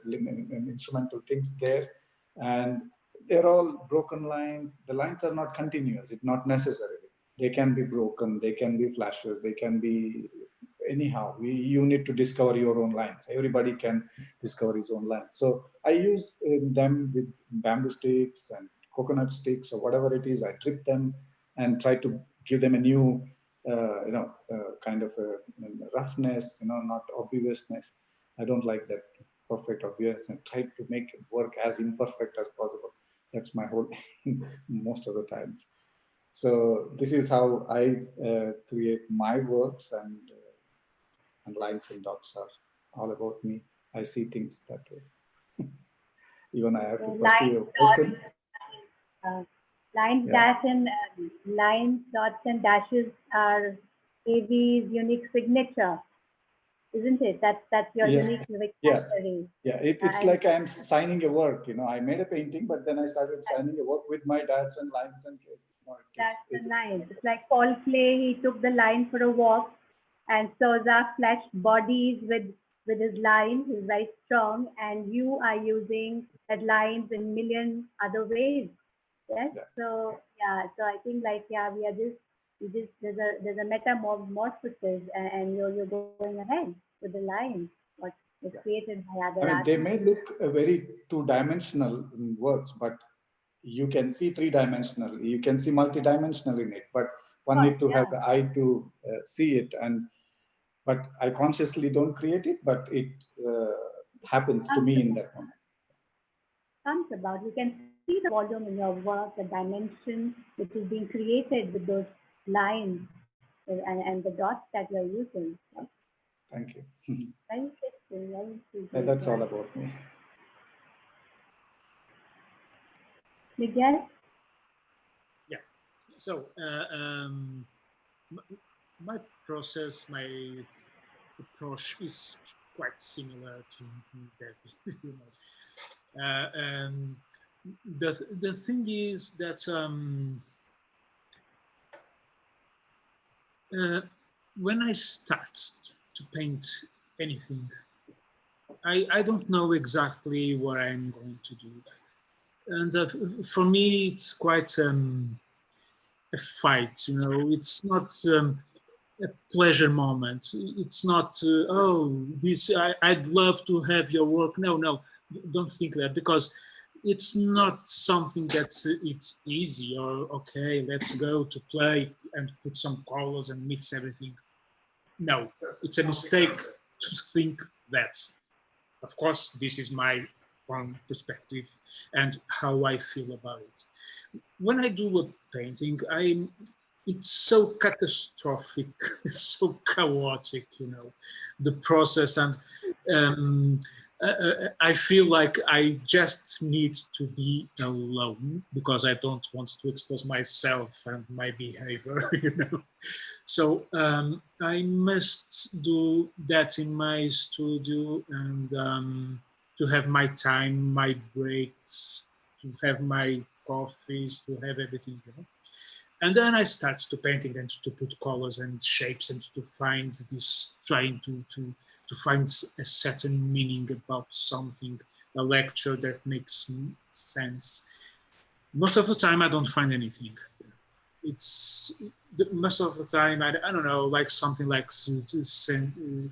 instrumental things there. And they're all broken lines. The lines are not continuous. It's not necessary. They can be broken. They can be flashes. They can be anyhow. You need to discover your own lines. Everybody can discover his own lines. So I use them with bamboo sticks and coconut sticks or whatever it is. I trip them and try to give them a new, kind of a roughness, not obviousness. I don't like that perfect obvious, and try to make it work as imperfect as possible. That's my whole most of the times. So this is how I create my works, and lines and dots are all about me. I see things that way. Even I have to pursue a person. Lines, lines, dots, and dashes are AV's unique signature, isn't it? That's your unique vocabulary. Yeah. It's like I'm signing a work. I made a painting, but then I started signing a work with my dots and lines and. That's the lines. It's like Paul Klee. He took the line for a walk, and Souza fleshed bodies with his lines. He's very strong, and you are using that lines in million other ways. Yes. Yeah. So I think we are just there's a metamorphosis, and you're going ahead with the lines. What is created by other artists. They may look very two-dimensional works, but you can see three-dimensional. You can see multi-dimensional in it, but one need to have the eye to see it. But I consciously don't create it, but it happens to me in that moment. comes about. You can see the volume in your work, the dimension which is being created with those lines and the dots that you're using. Thank you. Very interesting, very interesting. Yeah, that's all about me. Miguel? Yeah. So my process, my approach is quite similar to David. You know. The thing is that when I start to paint anything, I don't know exactly what I'm going to do. And for me, it's quite a fight, you know. It's not a pleasure moment. It's not, oh, I'd love to have your work. No, no, don't think that, because it's not something that's it's easy or okay, let's go to play and put some colors and mix everything. No, it's a mistake to think that. Of course, this is my own perspective and how I feel about it. When I do a painting, it's so catastrophic, so chaotic, you know, the process, and I feel like I just need to be alone because I don't want to expose myself and my behavior, you know. So I must do that in my studio and to have my time, my breaks, to have my coffees, to have everything, you know. And then I start to painting and to put colors and shapes and to find this, trying to find a certain meaning about something, a lecture that makes sense. Most of the time I don't find anything. It's most of the time, I don't know, like something like 50%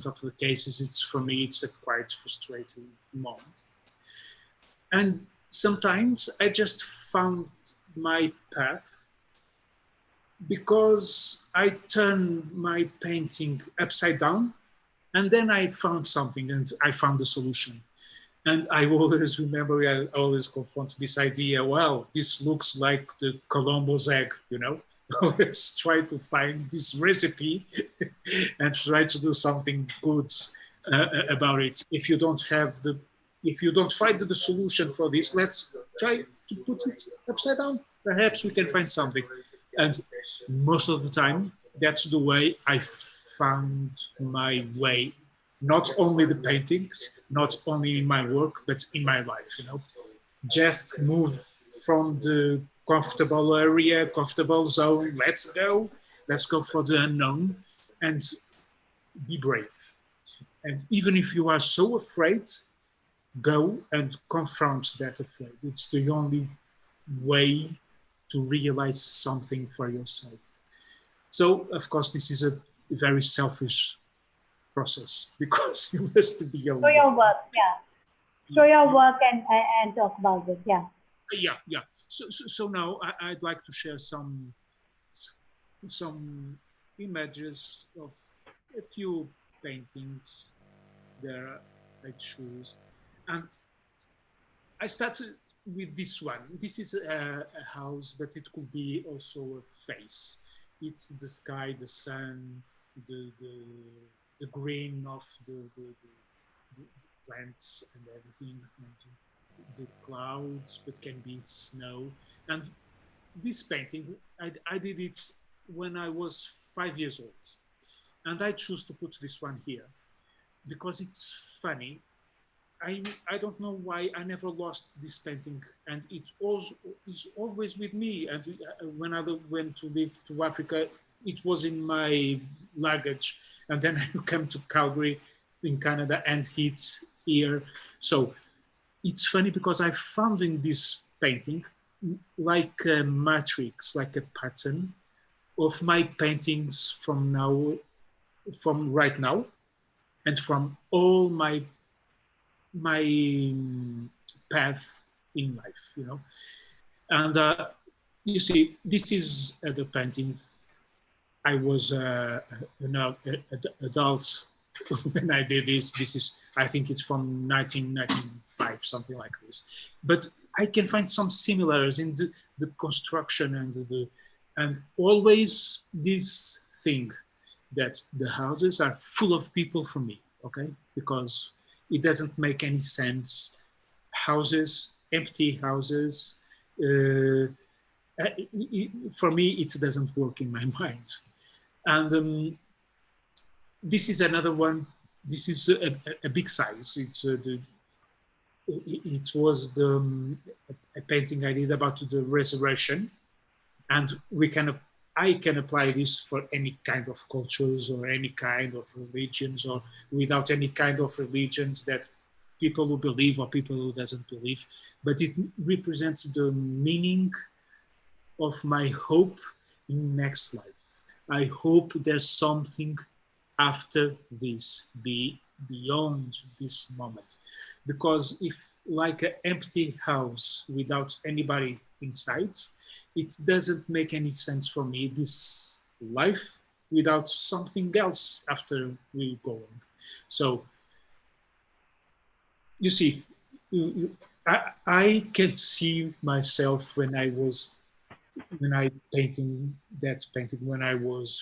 of the cases, it's for me, it's a quite frustrating moment. And sometimes I just found my path because I turned my painting upside down and then I found something and I found the solution. And I always remember, I always confront this idea, well, this looks like the Columbo's egg, you know? Let's try to find this recipe and try to do something good about it. If you don't find the solution for this, let's try to put it upside down. Perhaps we can find something. And most of the time, that's the way I found my way. Not only the paintings, not only in my work, but in my life, you know. Just move from the comfortable area, comfortable zone, let's go for the unknown and be brave. And even if you are so afraid, go and confront that afraid. It's the only way to realize something for yourself. So, of course, this is a very selfish process because you must be alone. Show your work, yeah. Show your work and talk about it, yeah. Yeah. So now I'd like to share some images of a few paintings that I choose. And I started with this one. This is a house, but it could be also a face. It's the sky, the sun, the green of the plants and everything, and the clouds, but can be snow. And this painting, I did it when I was 5 years old. And I choose to put this one here because it's funny. I don't know why I never lost this painting, and it also is always with me. And when I went to live to Africa, it was in my luggage, and then I came to Calgary in Canada and it's here. So it's funny because I found in this painting like a matrix, like a pattern of my paintings from right now, and from all my path in life, you know. And you see, this is the painting. I was an adult when I did this. This is I think it's from 1995, something like this. But I can find some similarities in the construction and always this thing that the houses are full of people for me, okay? Because it doesn't make any sense. Houses, empty houses, for me, it doesn't work in my mind. And this is another one. This is a big size. It was a painting I did about the resurrection, and I can apply this for any kind of cultures or any kind of religions, or without any kind of religions, that people who believe or people who doesn't believe, but it represents the meaning of my hope in next life. I hope there's something after this, beyond this moment. Because if like an empty house without anybody inside, it doesn't make any sense for me, this life without something else after we go on. So, you see, I can see myself when I painting that painting when I was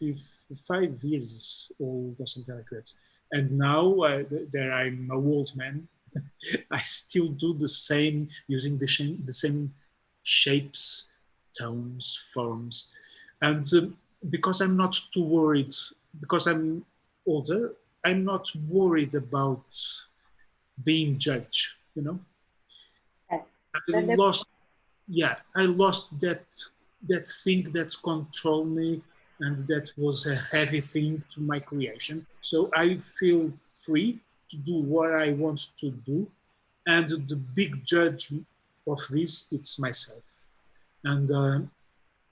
5 years old or something like that. And now that I'm a old man, I still do the same, using the same shapes, tones, forms. And because I'm not too worried, because I'm older, I'm not worried about being judged, you know? I lost that thing that controlled me, and that was a heavy thing to my creation. So I feel free to do what I want to do, and the big judge of this, it's myself. And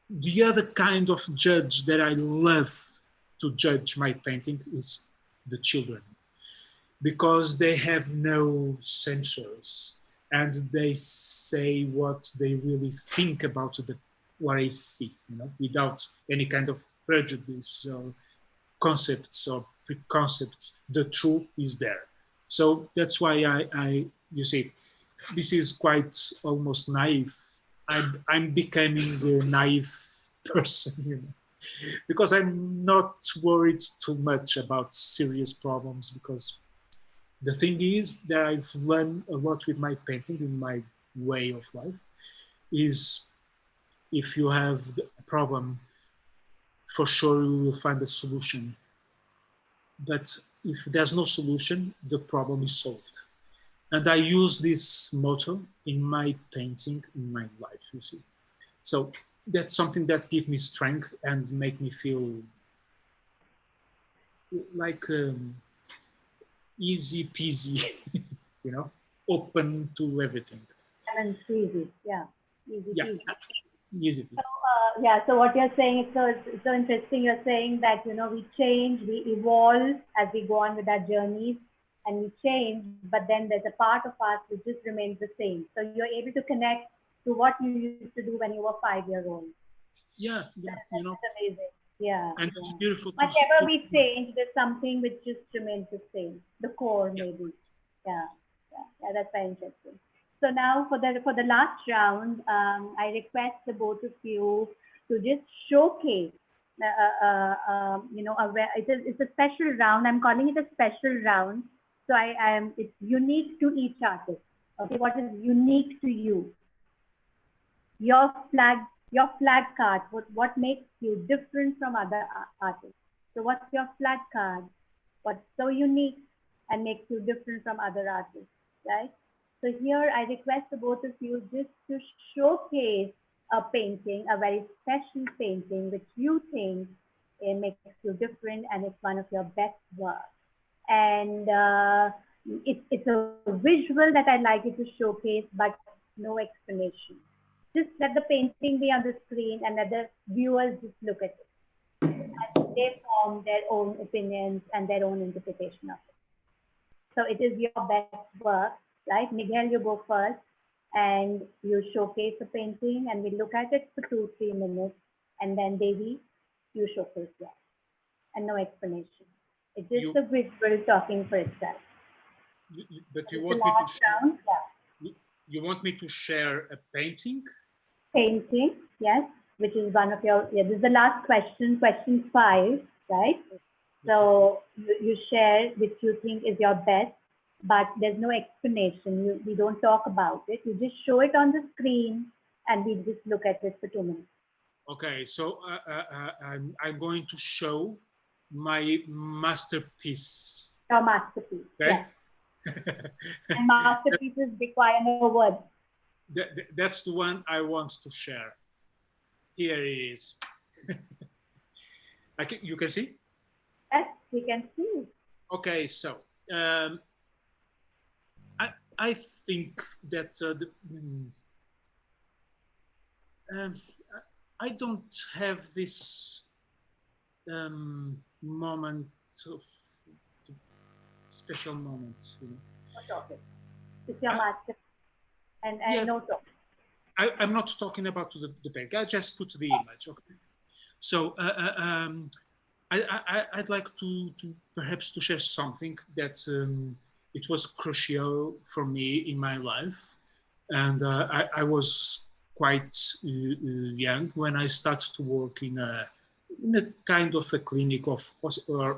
the other kind of judge that I love to judge my painting is the children, because they have no censors and they say what they really think about what I see, you know, without any kind of prejudice or concepts or preconcepts. The truth is there. So that's why you see, this is quite almost naive. I'm becoming a naive person, you know, because I'm not worried too much about serious problems, because the thing is that I've learned a lot with my painting, in my way of life, is if you have a problem, for sure you will find a solution. But if there's no solution, the problem is solved. And I use this motto in my painting, in my life, you see. So that's something that gives me strength and make me feel like easy peasy, you know, open to everything. And easy, yeah. Easy peasy. Easy peasy. So, yeah, so what you're saying, it's so interesting. You're saying that, you know, we change, we evolve as we go on with our journeys, and we change, but then there's a part of us which just remains the same. So you're able to connect to what you used to do when you were 5-year-old. Yeah, you know. That's amazing. Yeah. And it's beautiful. Whatever we change, there's something which just remains the same. The core, maybe. Yeah, that's very interesting. So now for the last round, I request the both of you to just showcase. You know, it's a special round. I'm calling it a special round. So it's unique to each artist. Okay, what is unique to you? Your flag card. What makes you different from other artists? So what's your flag card? What's so unique and makes you different from other artists, right? So here I request the both of you just to showcase a painting, a very special painting, which you think it makes you different and it's one of your best work. And it's a visual that I'd like you to showcase, but no explanation. Just let the painting be on the screen and let the viewers just look at it. And they form their own opinions and their own interpretation of it. So it is your best work, right? Miguel, you go first and you showcase the painting and we look at it for 2-3 minutes. And then Devi, you showcase yours. And no explanation. It's just a visual talking for itself. But you The want me to last round, yeah. you want me to share a painting? Painting, yes, which is one of your, yeah, this is the last question, question 5, right? So you share which you think is your best, but there's no explanation. We don't talk about it. You just show it on the screen and we just look at it for 2 minutes. Okay, so I'm going to show my masterpiece. Your masterpiece, Okay? yes. And masterpieces require no words. That's the one I want to share. Here it is. You can see? Yes, we can see. Okay, so I think that I don't have this moment of special moments, you know. No talking. It's your masterpiece. And yes, no talking. I'm not talking about the bank. I just put the image. Okay. So I'd like to perhaps to share something that it was crucial for me in my life, and I was quite young when I started to work in a kind of a clinic or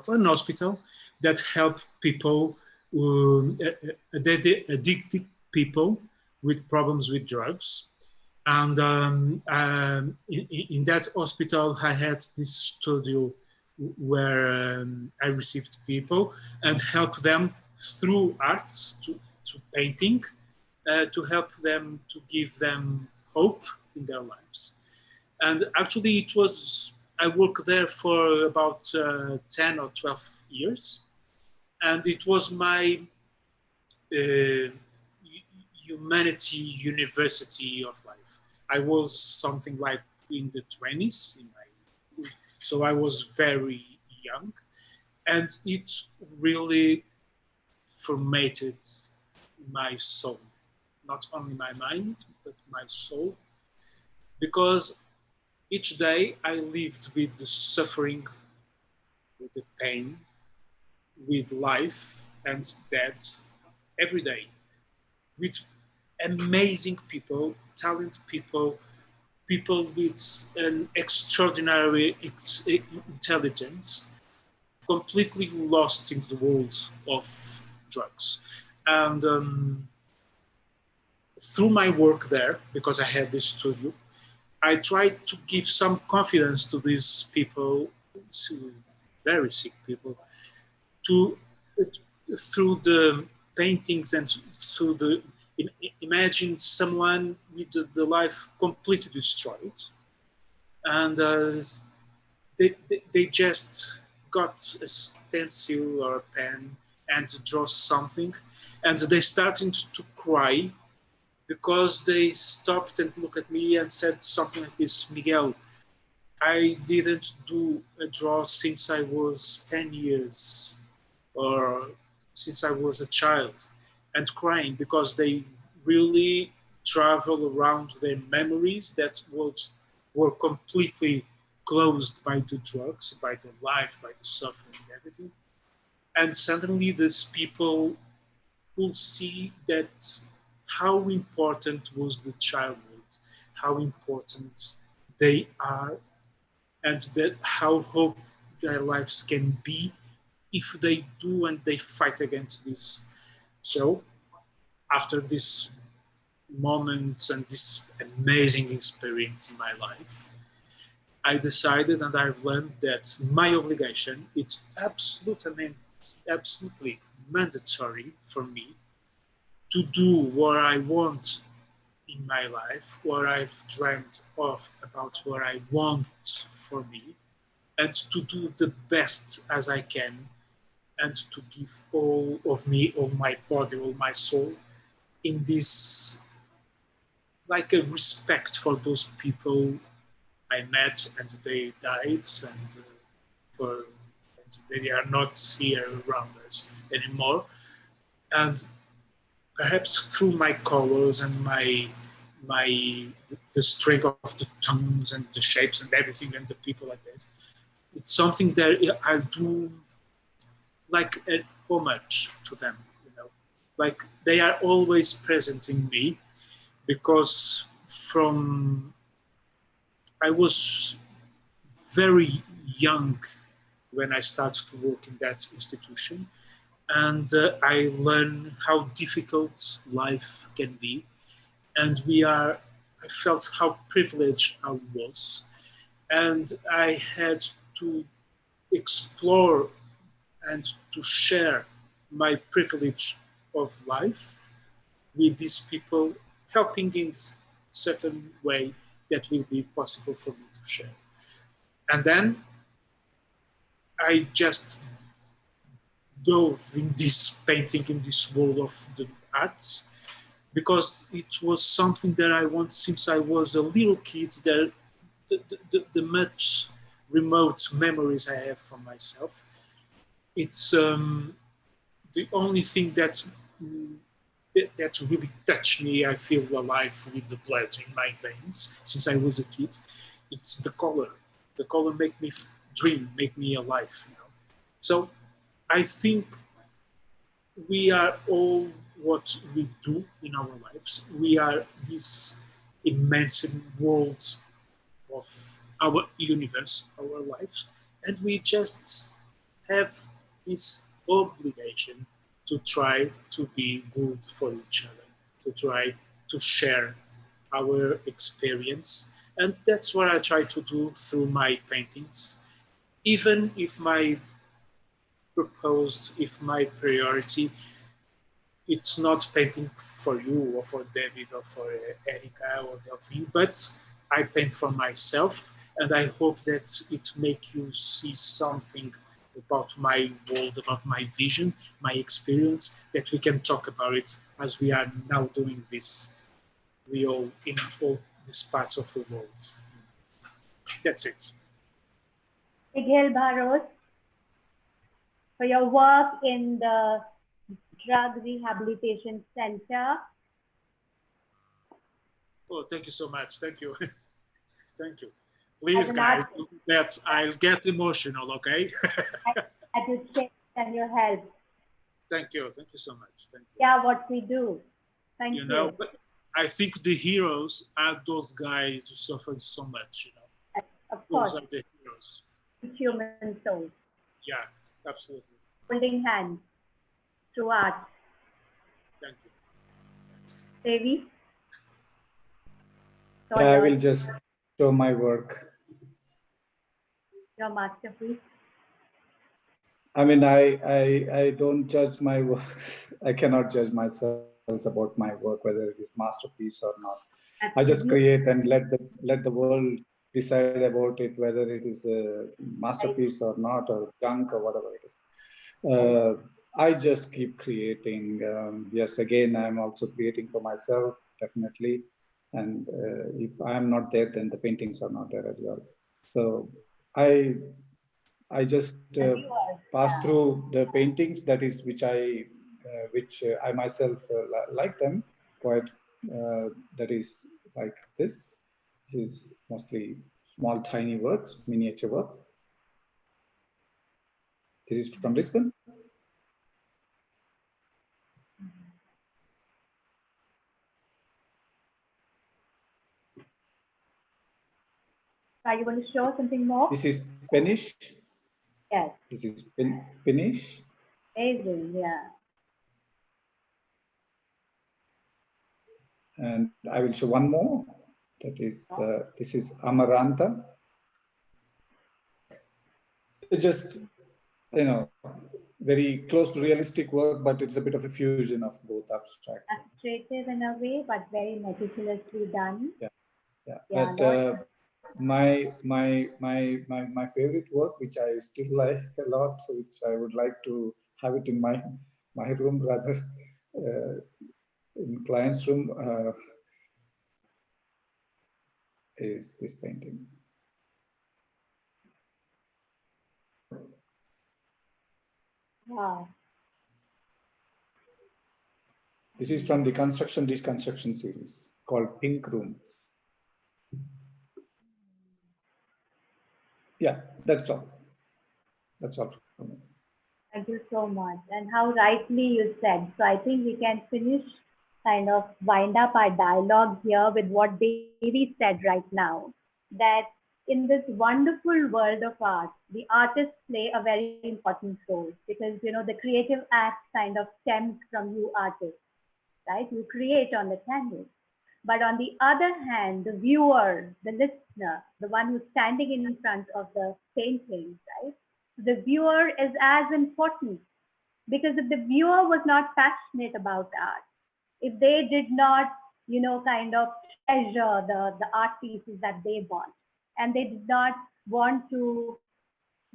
an hospital that help people, addicted people with problems with drugs. And in that hospital, I had this studio where I received people and help them through arts to painting, to help them, to give them hope in their lives. And actually it was, I worked there for about 10 or 12 years. And it was my humanity university of life. I was something like in the 20s, so I was very young, and it really formatted my soul, not only my mind, but my soul, because each day I lived with the suffering, with the pain, with life and death every day, with amazing people, talented people, people with an extraordinary intelligence, completely lost in the world of drugs. And through my work there, because I had this studio, I tried to give some confidence to these people, to very sick people, to through the paintings and through the imagine someone with the life completely destroyed, and they just got a stencil or a pen and draw something, and they started to cry because they stopped and looked at me and said something like this: Miguel, I didn't do a draw since I was 10 years or since I was a child, and crying because they really travel around their memories that were completely closed by the drugs, by the life, by the suffering, everything. And suddenly these people will see that how important was the childhood, how important they are, and that how hope their lives can be if they do and they fight against this. So after this moments and this amazing experience in my life, I decided and I've learned that my obligation, it's absolutely mandatory for me to do what I want in my life, what I've dreamt of about what I want for me, and to do the best as I can, and to give all of me, all my body, all my soul in this, like a respect for those people I met and they died, and they are not here around us anymore. And perhaps through my colors and the strength of the tones and the shapes and everything and the people like that, it's something that I do like a homage to them, you know. like they are always present in me, because I was very young when I started to work in that institution, and I learned how difficult life can be, and I felt how privileged I was, and I had to explore and to share my privilege of life with these people, helping in certain way that will be possible for me to share. And then I just dove in this painting, in this world of the arts, because it was something that I want since I was a little kid. The much remote memories I have from myself, it's the only thing that really touched me. I feel alive with the blood in my veins since I was a kid. It's the color. The color make me dream, make me alive. You know? So I think we are all what we do in our lives. We are this immense world of our universe, our lives, and we just have this obligation to try to be good for each other, to try to share our experience. And that's what I try to do through my paintings. Even if if my priority, it's not painting for you or for David or for Erica or Delphine, but I paint for myself, and I hope that it make you see something about my world, about my vision, my experience, that we can talk about it as we are now doing this. We all in all these parts of the world. That's it. Miguel Barros, for your work in the Drug Rehabilitation Center. Oh, thank you so much. Thank you. Thank you. Please, guys, I'll get emotional, okay? I appreciate and your help. Thank you. Thank you so much. Thank you. Yeah, what we do. Thank you. You know, I think the heroes are those guys who suffered so much, you know. Of course. Those are the heroes. Human souls. Yeah, absolutely. Holding hands through art. Thank you. Devi? Yeah, I will just show my work. Your masterpiece. I mean, I don't judge my works. I cannot judge myself about my work, whether it is masterpiece or not. Absolutely. I just create and let the world decide about it, whether it is a masterpiece or not, or junk or whatever it is. I just keep creating. Yes, again, I'm also creating for myself, definitely. And if I'm not there, then the paintings are not there as well. So I just pass through the paintings, that is which I myself like them quite. That is like this. This is mostly small, tiny works, miniature work. This is from Lisbon. Are you going to show something more? This is Spanish. Yes. This is Spanish. Amazing, yeah. And I will show one more. That is this is Amaranta. It's just, you know, very close to realistic work, but it's a bit of a fusion of both abstract. Abstractive in a way, but very meticulously done. Yeah, yeah. But my favorite work, which I still like a lot, so which I would like to have it in my room rather, in client's room, is this painting. Wow. This is from the Construction Deconstruction series called Pink Room. Yeah, that's all. That's all for me. Thank you so much. And how rightly you said. So I think we can finish, kind of wind up our dialogue here with what Devi said right now, that in this wonderful world of art, the artists play a very important role because, you know, the creative act kind of stems from you artists, right? You create on the canvas. But on the other hand, the viewer, the listener, the one who's standing in front of the painting, right? The viewer is as important, because if the viewer was not passionate about art, if they did not, you know, kind of treasure the art pieces that they bought, and they did not want to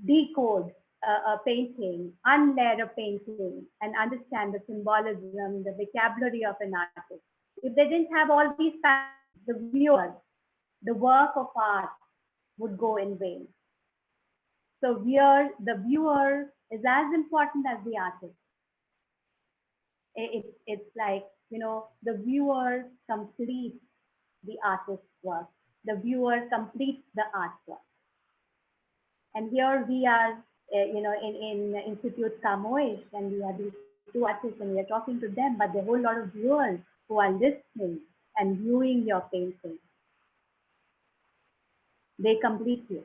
decode a painting, unlayer a painting, and understand the symbolism, the vocabulary of an artist, if they didn't have all these factors, the viewer, the work of art would go in vain. So the viewer is as important as the artist. It's like, you know, the viewer completes the artist's work. The viewer completes the artwork. And here we are, you know, in Institute Camões, and we are these two artists and we are talking to them, but there are a whole lot of viewers who are listening and viewing your painting. They complete you.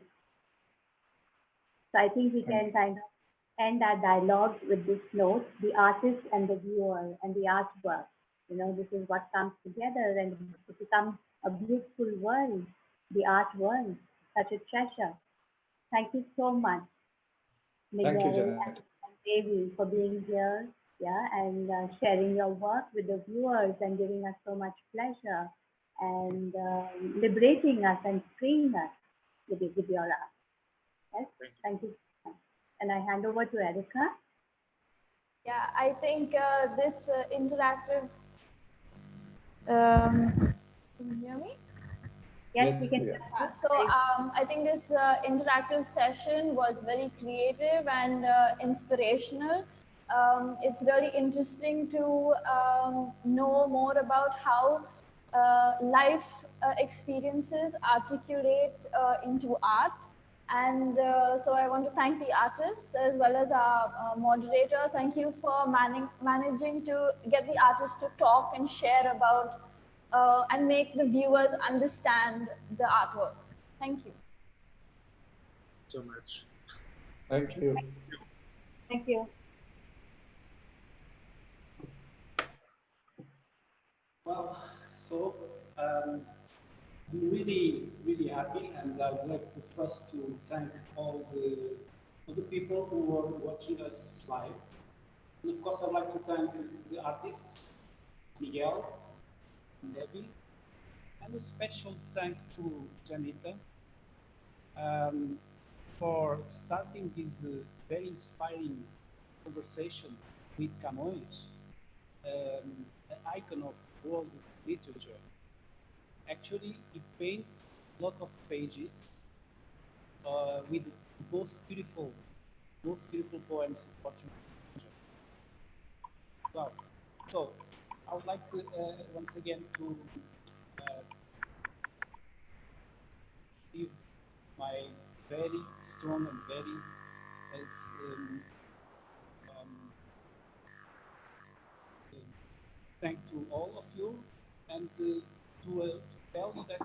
So I think we can kind of end our dialogue with this note: the artist and the viewer and the artwork. You know, this is what comes together and it becomes a beautiful world, the art world, such a treasure. Thank you so much, Miguel Thank you, Janet. and Devi, for being here, yeah, and sharing your work with the viewers and giving us so much pleasure and liberating us and freeing us with your art. Yes, thank you. And I hand over to Erica. Yeah, I think this interactive. Can you hear me? Yes, we can. So I think this interactive session was very creative and inspirational. It's really interesting to know more about how life experiences articulate into art. And so I want to thank the artists as well as our moderator. Thank you for managing to get the artists to talk and share about and make the viewers understand the artwork. Thank you. So much. Thank you. Thank you. Well, so I'm really, really happy, and I would like to first to thank all the people who were watching us live. And of course, I'd like to thank the artists, Miguel and Debbie, and a special thank to Janita for starting this very inspiring conversation with Camões, an icon of world literature. Actually, he paints a lot of pages with most beautiful poems in Portuguese. Well, so I would like to once again to give my very strong and very thank to all of you, and to tell you that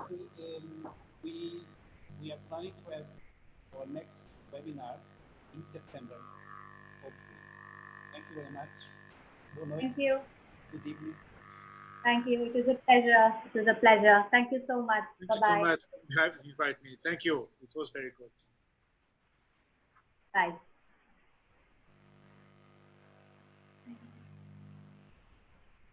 we are planning to have our next webinar in September, hopefully. Thank you very much. Thank you. Good evening. Thank you. It was a pleasure. It was a pleasure. Thank you so much. Thank Bye-bye. you so much for inviting me. Thank you. It was very good. Bye.